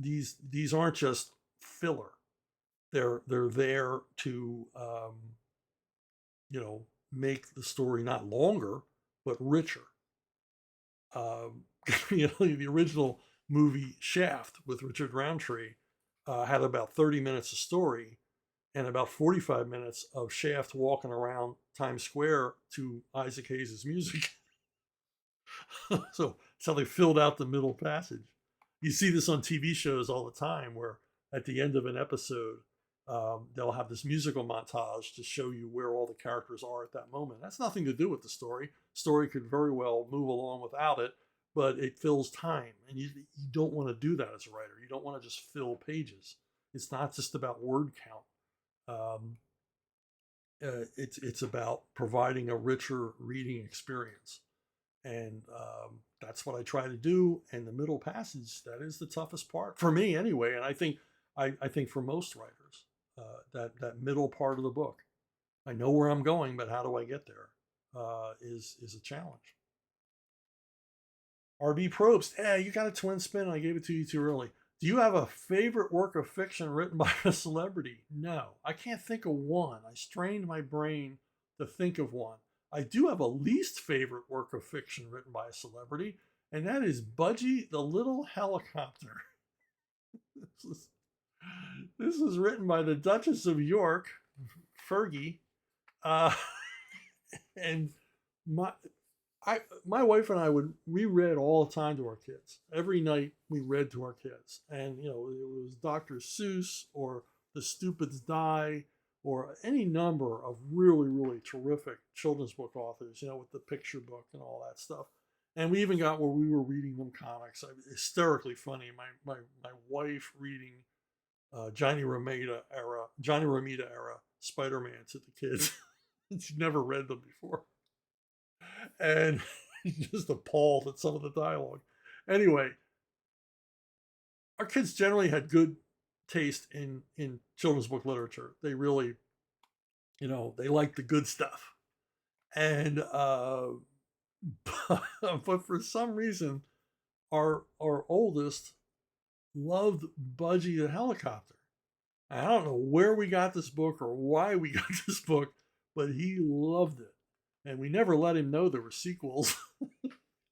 these aren't just filler. They're there to, make the story not longer, but richer. The original movie Shaft with Richard Roundtree had about 30 minutes of story and about 45 minutes of Shaft walking around Times Square to Isaac Hayes' music. So that's how they filled out the middle passage. You see this on TV shows all the time where at the end of an episode, they'll have this musical montage to show you where all the characters are at that moment. That's nothing to do with the story. Story could very well move along without it, but it fills time. And you don't want to do that as a writer. You don't want to just fill pages. It's not just about word count. It's about providing a richer reading experience. And that's what I try to do. And the middle passage, that is the toughest part for me anyway. And I think for most writers, that middle part of the book, I know where I'm going, but how do I get there? Is a challenge. RB Probst, you got a twin spin. I gave it to you too early. Do you have a favorite work of fiction written by a celebrity? No, I can't think of one. I strained my brain to think of one. I do have a least favorite work of fiction written by a celebrity, and that is Budgy the Little Helicopter. This was written by the Duchess of York, Fergie, and my wife and I we read all the time to our kids. Every night we read to our kids, and it was Dr. Seuss or The Stupids Die or any number of really, really terrific children's book authors, with the picture book and all that stuff. And we even got where we were reading them comics. Hysterically funny. My wife reading Johnny Romita era Spider-Man to the kids. She'd never read them before. And just appalled at some of the dialogue. Anyway, our kids generally had good taste in children's book literature. They really, they liked the good stuff. And but for some reason, our oldest loved Budgy the Helicopter. I don't know where we got this book or why we got this book, but he loved it. And we never let him know there were sequels.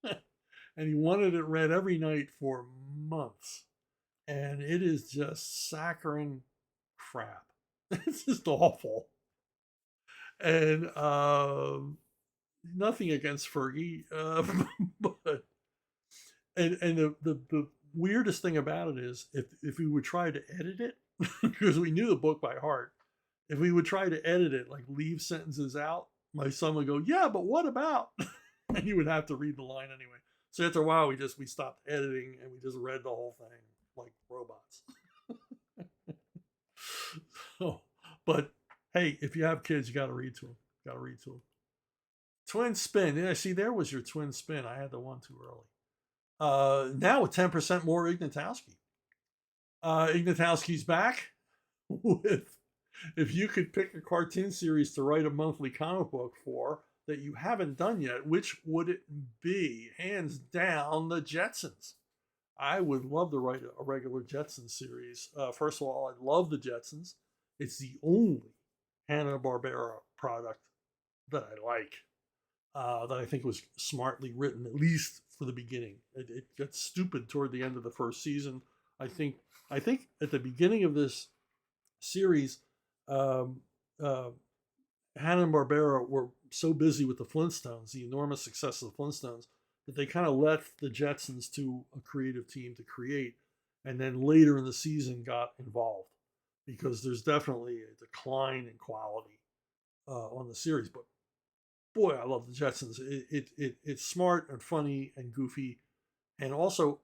And he wanted it read every night for months. And it is just saccharine crap. It's just awful. And nothing against Fergie, but the weirdest thing about it is if we would try to edit it, because we knew the book by heart, if we would try to edit it, like leave sentences out, my son would go, "Yeah, but what about?" And he would have to read the line anyway. So after a while, we stopped editing and we just read the whole thing like robots. So, but hey, if you have kids, you got to read to them. Twin spin. Yeah, see, there was your twin spin. I had the one too early. Now with 10% more Ignatowski. Ignatowski's back with, if you could pick a cartoon series to write a monthly comic book for that you haven't done yet, which would it be? Hands down, the Jetsons. I would love to write a regular Jetson series. First of all, I love the Jetsons. It's the only Hanna-Barbera product that I like, that I think was smartly written, at least for the beginning. It gets stupid toward the end of the first season. I think at the beginning of this series, Hanna-Barbera were so busy with the Flintstones, the enormous success of the Flintstones, that they kind of left the Jetsons to a creative team to create, and then later in the season got involved. because there's definitely a decline in quality on the series. But boy, I love the Jetsons. It's smart and funny and goofy, and also,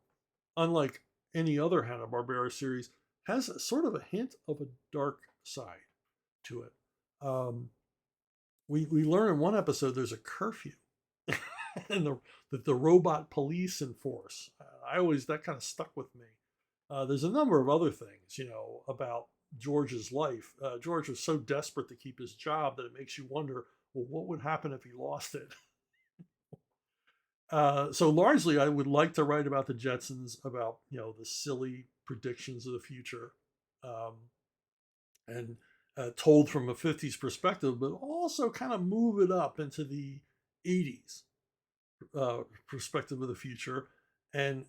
unlike any other Hanna-Barbera series, has a sort of a hint of a dark side to it. We learn in one episode there's a curfew, and that the robot police enforce. I always that kind of stuck with me. There's a number of other things, about George's life. George was so desperate to keep his job that it makes you wonder, well, what would happen if he lost it? So largely, I would like to write about the Jetsons, about the silly predictions of the future, um, and told from a '50s perspective, but also kind of move it up into the '80s perspective of the future, and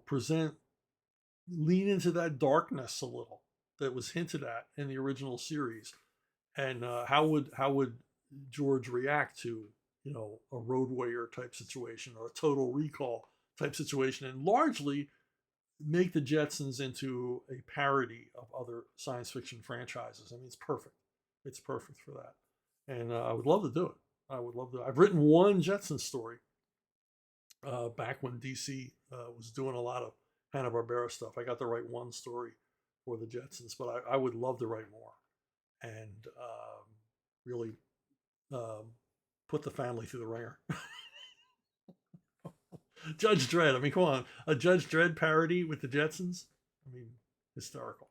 present lean into that darkness a little that was hinted at in the original series, and how would George react to a road warrior type situation or a total recall type situation, and largely make the Jetsons into a parody of other science fiction franchises. I mean, it's perfect. It's perfect for that, and I would love to do it. I would love to. I've written one Jetson story back when DC was doing a lot of Hanna-Barbera stuff. I got to write one story for the Jetsons, but I would love to write more and really um, put the family through the ringer. Judge Dredd. I mean, come on, a Judge Dredd parody with the Jetsons. I mean, hysterical.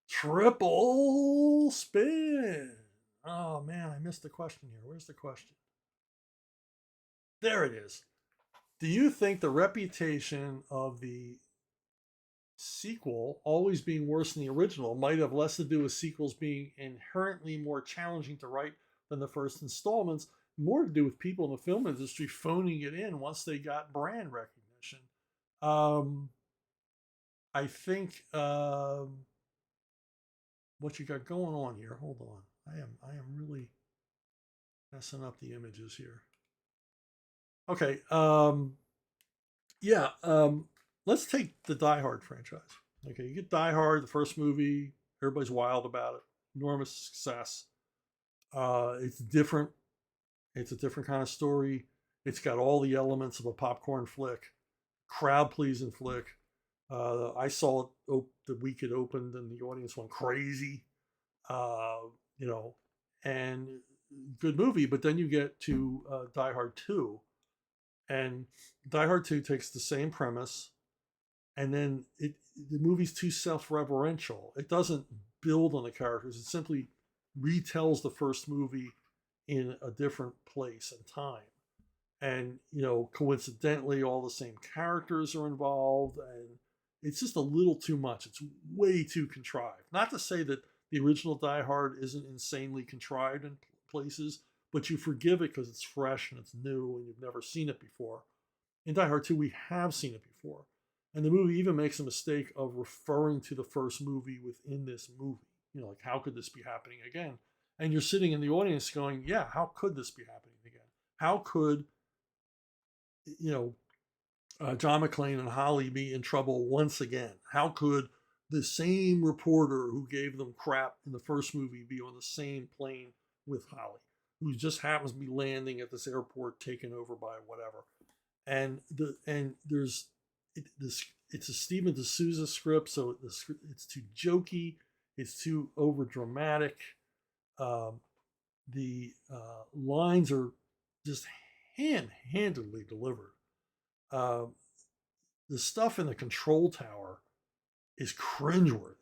Triple spin. Oh man, I missed the question here. Where's the question? There it is. Do you think the reputation of the sequel always being worse than the original might have less to do with sequels being inherently more challenging to write than the first installments, more to do with people in the film industry phoning it in once they got brand recognition? Um, I think what you got going on here. Hold on, I am really messing up the images here. Okay, yeah, let's take the Die Hard franchise. Okay, you get Die Hard, the first movie, everybody's wild about it, enormous success. It's different. It's a different kind of story. It's got all the elements of a popcorn flick, crowd pleasing flick. I saw it the week it opened, and the audience went crazy. Uh, you know, and good movie. But then you get to Die Hard 2, and Die Hard 2 takes the same premise, and then the movie's too self-referential. It doesn't build on the characters. It simply retells the first movie in a different place and time. And coincidentally, all the same characters are involved, and it's just a little too much. It's way too contrived. Not to say that the original Die Hard isn't insanely contrived in places, but you forgive it because it's fresh and it's new and you've never seen it before. In Die Hard 2, we have seen it before. And the movie even makes a mistake of referring to the first movie within this movie. Like, how could this be happening again? And you're sitting in the audience going, yeah, how could this be happening again? How could, you know, John McClane and Holly be in trouble once again? How could the same reporter who gave them crap in the first movie be on the same plane with Holly, who just happens to be landing at this airport taken over by whatever? And there's this it's a Stephen D'Souza script, so it's too jokey, it's too over dramatic. Um, the lines are just handedly delivered. Um, the stuff in the control tower is cringeworthy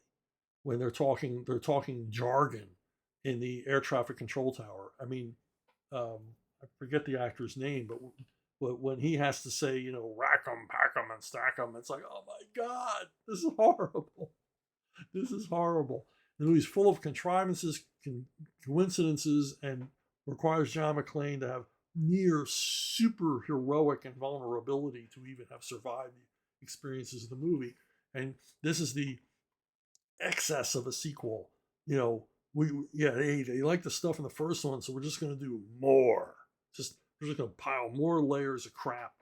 when they're talking jargon in the air traffic control tower. I mean, I forget the actor's name, but when he has to say, rack 'em, pack 'em, and stack 'em, it's like, oh my God, this is horrible. This is horrible. The movie's full of contrivances, coincidences, and requires John McClane to have near super heroic invulnerability to even have survived the experiences of the movie. And this is the excess of a sequel. They like the stuff in the first one, so we're just going to do more. We're just going to pile more layers of crap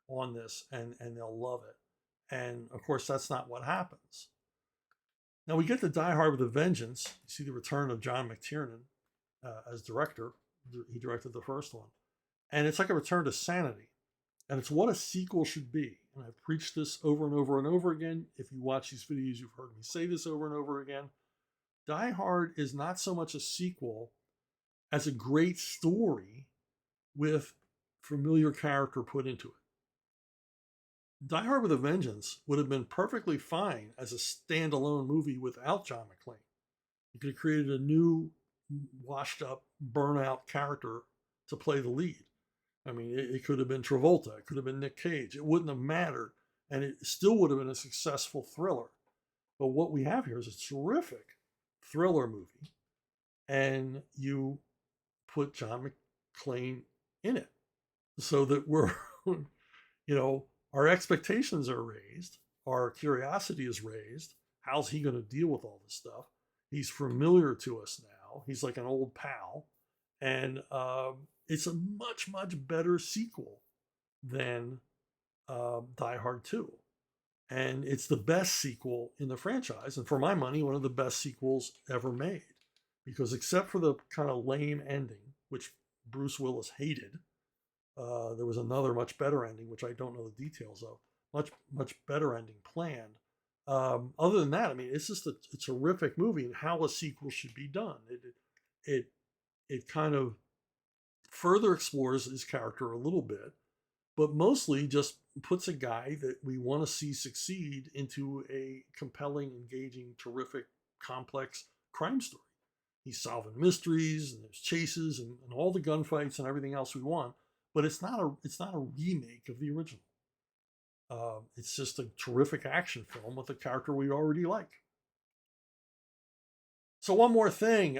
on this, and they'll love it. And of course, that's not what happens. Now we get to Die Hard with a Vengeance. You see the return of John McTiernan as director. He directed the first one. And it's like a return to sanity. And it's what a sequel should be. And I've preached this over and over and over again. If you watch these videos, you've heard me say this over and over again. Die Hard is not so much a sequel as a great story with familiar character put into it. Die Hard with a Vengeance would have been perfectly fine as a standalone movie without John McClane. You could have created a new, washed up, burnout character to play the lead. I mean, it could have been Travolta, it could have been Nick Cage. It wouldn't have mattered, and it still would have been a successful thriller. But what we have here is a terrific thriller movie, and you put John McClane in it so that we're, our expectations are raised, our curiosity is raised. How's he going to deal with all this stuff? He's familiar to us now. He's like an old pal. And it's a much, much better sequel than Die Hard 2. And it's the best sequel in the franchise. And for my money, one of the best sequels ever made. Because except for the kind of lame ending, which Bruce Willis hated, there was another much better ending, which I don't know the details of. Much, much better ending planned. Other than that, I mean, it's just a terrific movie and how a sequel should be done. It kind of further explores his character a little bit, but mostly just puts a guy that we want to see succeed into a compelling, engaging, terrific, complex crime story. He's solving mysteries and there's chases and all the gunfights and everything else we want, but it's not a remake of the original. It's just a terrific action film with a character we already like. So one more thing,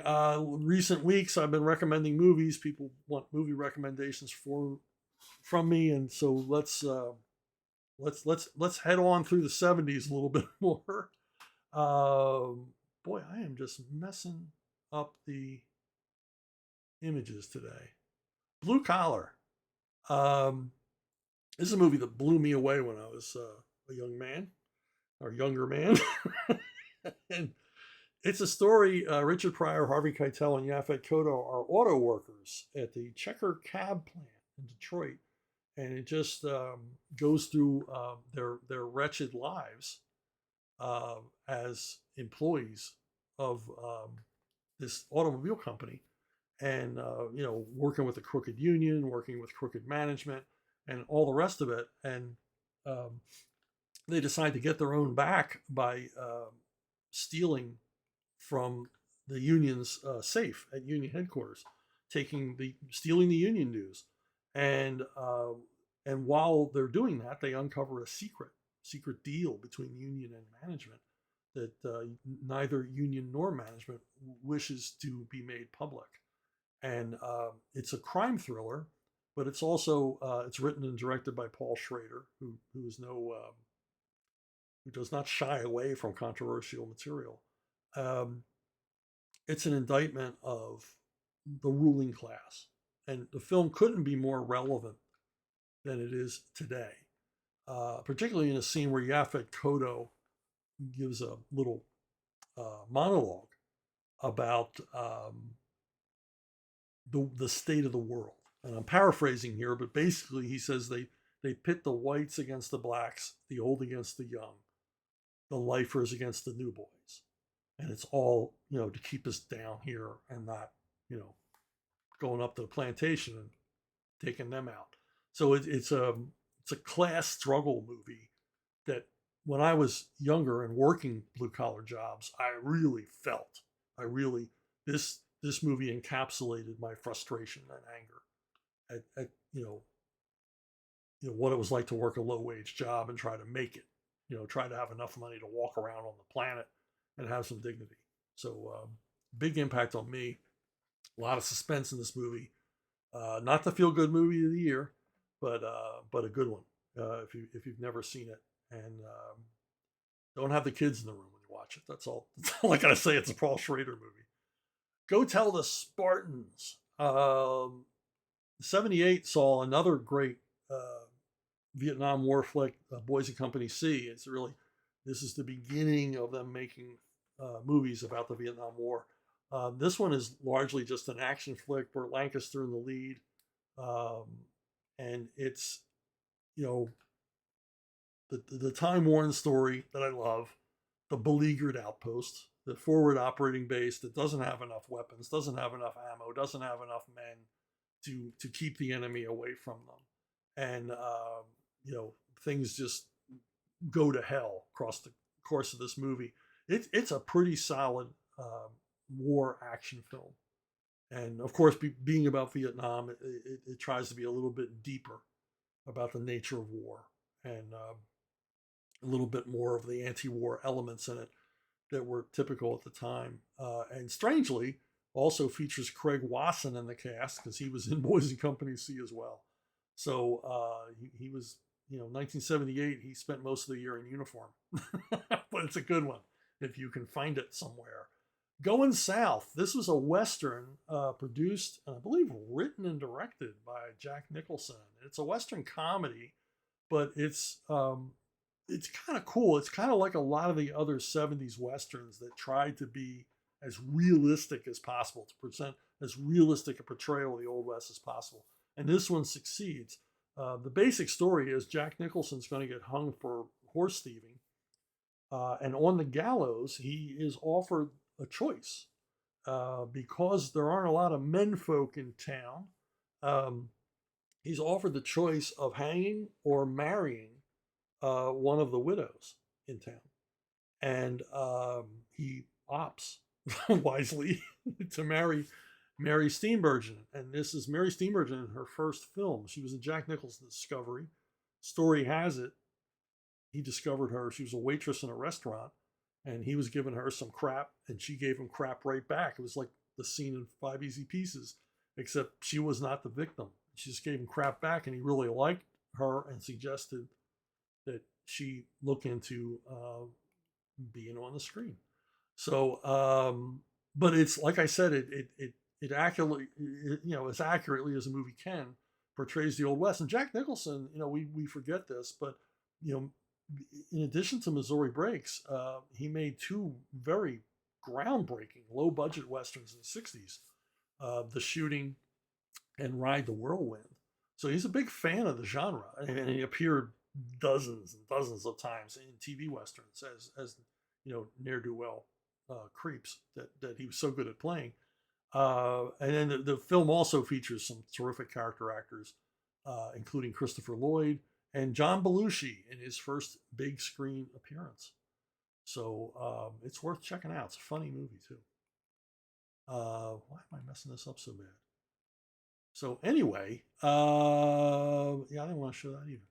recent weeks I've been recommending movies. People want movie recommendations from me, and so let's head on through the 70s a little bit more. Boy, I am just messing up the images today. Blue Collar. This is a movie that blew me away when I was a young man, or younger man. And it's a story, Richard Pryor, Harvey Keitel, and Yaphet Kotto are auto workers at the Checker Cab plant in Detroit. And it just goes through their wretched lives as employees of this automobile company. And, working with a crooked union, working with crooked management, and all the rest of it. And they decide to get their own back by stealing from the union's safe at union headquarters, stealing the union dues, and while they're doing that, they uncover a secret deal between union and management that neither union nor management wishes to be made public. And it's a crime thriller, but it's also it's written and directed by Paul Schrader, who does not shy away from controversial material. It's an indictment of the ruling class, and the film couldn't be more relevant than it is today, particularly in a scene where Yaphet Kotto gives a little monologue about the state of the world. And I'm paraphrasing here, but basically he says they pit the whites against the blacks, the old against the young, the lifers against the new boys. And it's all, to keep us down here and not, going up to the plantation and taking them out. So it's a class struggle movie that when I was younger and working blue collar jobs, I really felt. This movie encapsulated my frustration and anger at what it was like to work a low wage job and try to make it, try to have enough money to walk around on the planet and have some dignity. So big impact on me. A lot of suspense in this movie. Not the feel good movie of the year, but a good one if you've never seen it. And don't have the kids in the room when you watch it. That's all I gotta say. It's a Paul Schrader movie. Go Tell the Spartans. 78 saw another great Vietnam War flick, Boys and Company C. This is the beginning of them making movies about the Vietnam War. This one is largely just an action flick. Burt Lancaster in the lead, um, and it's, you know, the Time Warren story that I love, the beleaguered outpost, the forward operating base that doesn't have enough weapons, doesn't have enough ammo, doesn't have enough men to keep the enemy away from them, and you know, things just go to hell across the course of this movie. It's a pretty solid war action film, and of course, being about Vietnam, it tries to be a little bit deeper about the nature of war, and a little bit more of the anti-war elements in it that were typical at the time. And strangely, also features Craig Wasson in the cast because he was in Boys and Company C as well. So he was, you know, 1978. He spent most of the year in uniform, but it's a good one if you can find it somewhere. Going South. This was a Western produced and I believe written and directed by Jack Nicholson. It's a Western comedy, but it's kind of cool. It's kind of like a lot of the other 70s Westerns that tried to be as realistic as possible, to present as realistic a portrayal of the Old West as possible. And this one succeeds. The basic story is Jack Nicholson's going to get hung for horse thieving. And on the gallows, he is offered a choice. Because there aren't a lot of menfolk in town, he's offered the choice of hanging or marrying one of the widows in town. And he opts wisely to marry Mary Steenburgen. And this is Mary Steenburgen in her first film. She was in Jack Nicholson's Discovery. Story has it, he discovered her. She was a waitress in a restaurant, and he was giving her some crap, and she gave him crap right back. It was like the scene in Five Easy Pieces, except she was not the victim. She just gave him crap back, and he really liked her and suggested that she look into being on the screen. So, but it's like I said, it accurately, you know, as accurately as a movie can, portrays the Old West. And Jack Nicholson, you know, we forget this, but you know, in addition to Missouri Breaks, he made two very groundbreaking low budget westerns in the '60s, The Shooting and Ride the Whirlwind. So he's a big fan of the genre, and he appeared dozens and dozens of times in TV westerns as you know, ne'er-do-well creeps that he was so good at playing. And then the film also features some terrific character actors, including Christopher Lloyd and John Belushi in his first big screen appearance. So it's worth checking out. It's a funny movie too. Why am I messing this up so bad? So anyway, yeah, I didn't want to show that either.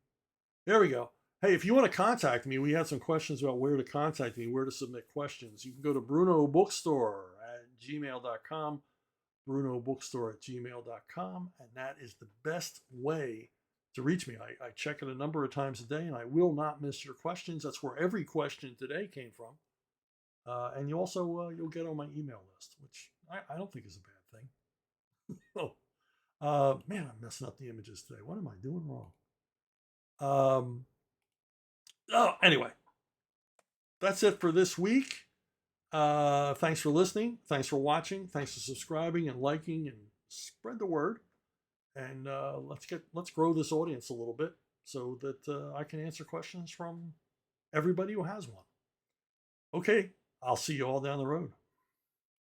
There we go. Hey, if you want to contact me, we had some questions about where to contact me, where to submit questions. You can go to brunobookstore@gmail.com, brunobookstore@gmail.com, and that is the best way to reach me. I check it a number of times a day, and I will not miss your questions. That's where every question today came from. And you also, you'll get on my email list, which I don't think is a bad thing. Oh, man, I'm messing up the images today. What am I doing wrong? Anyway, that's it for this week. Thanks for listening. Thanks for watching. Thanks for subscribing and liking, and spread the word. And let's grow this audience a little bit so that I can answer questions from everybody who has one. Okay, I'll see you all down the road.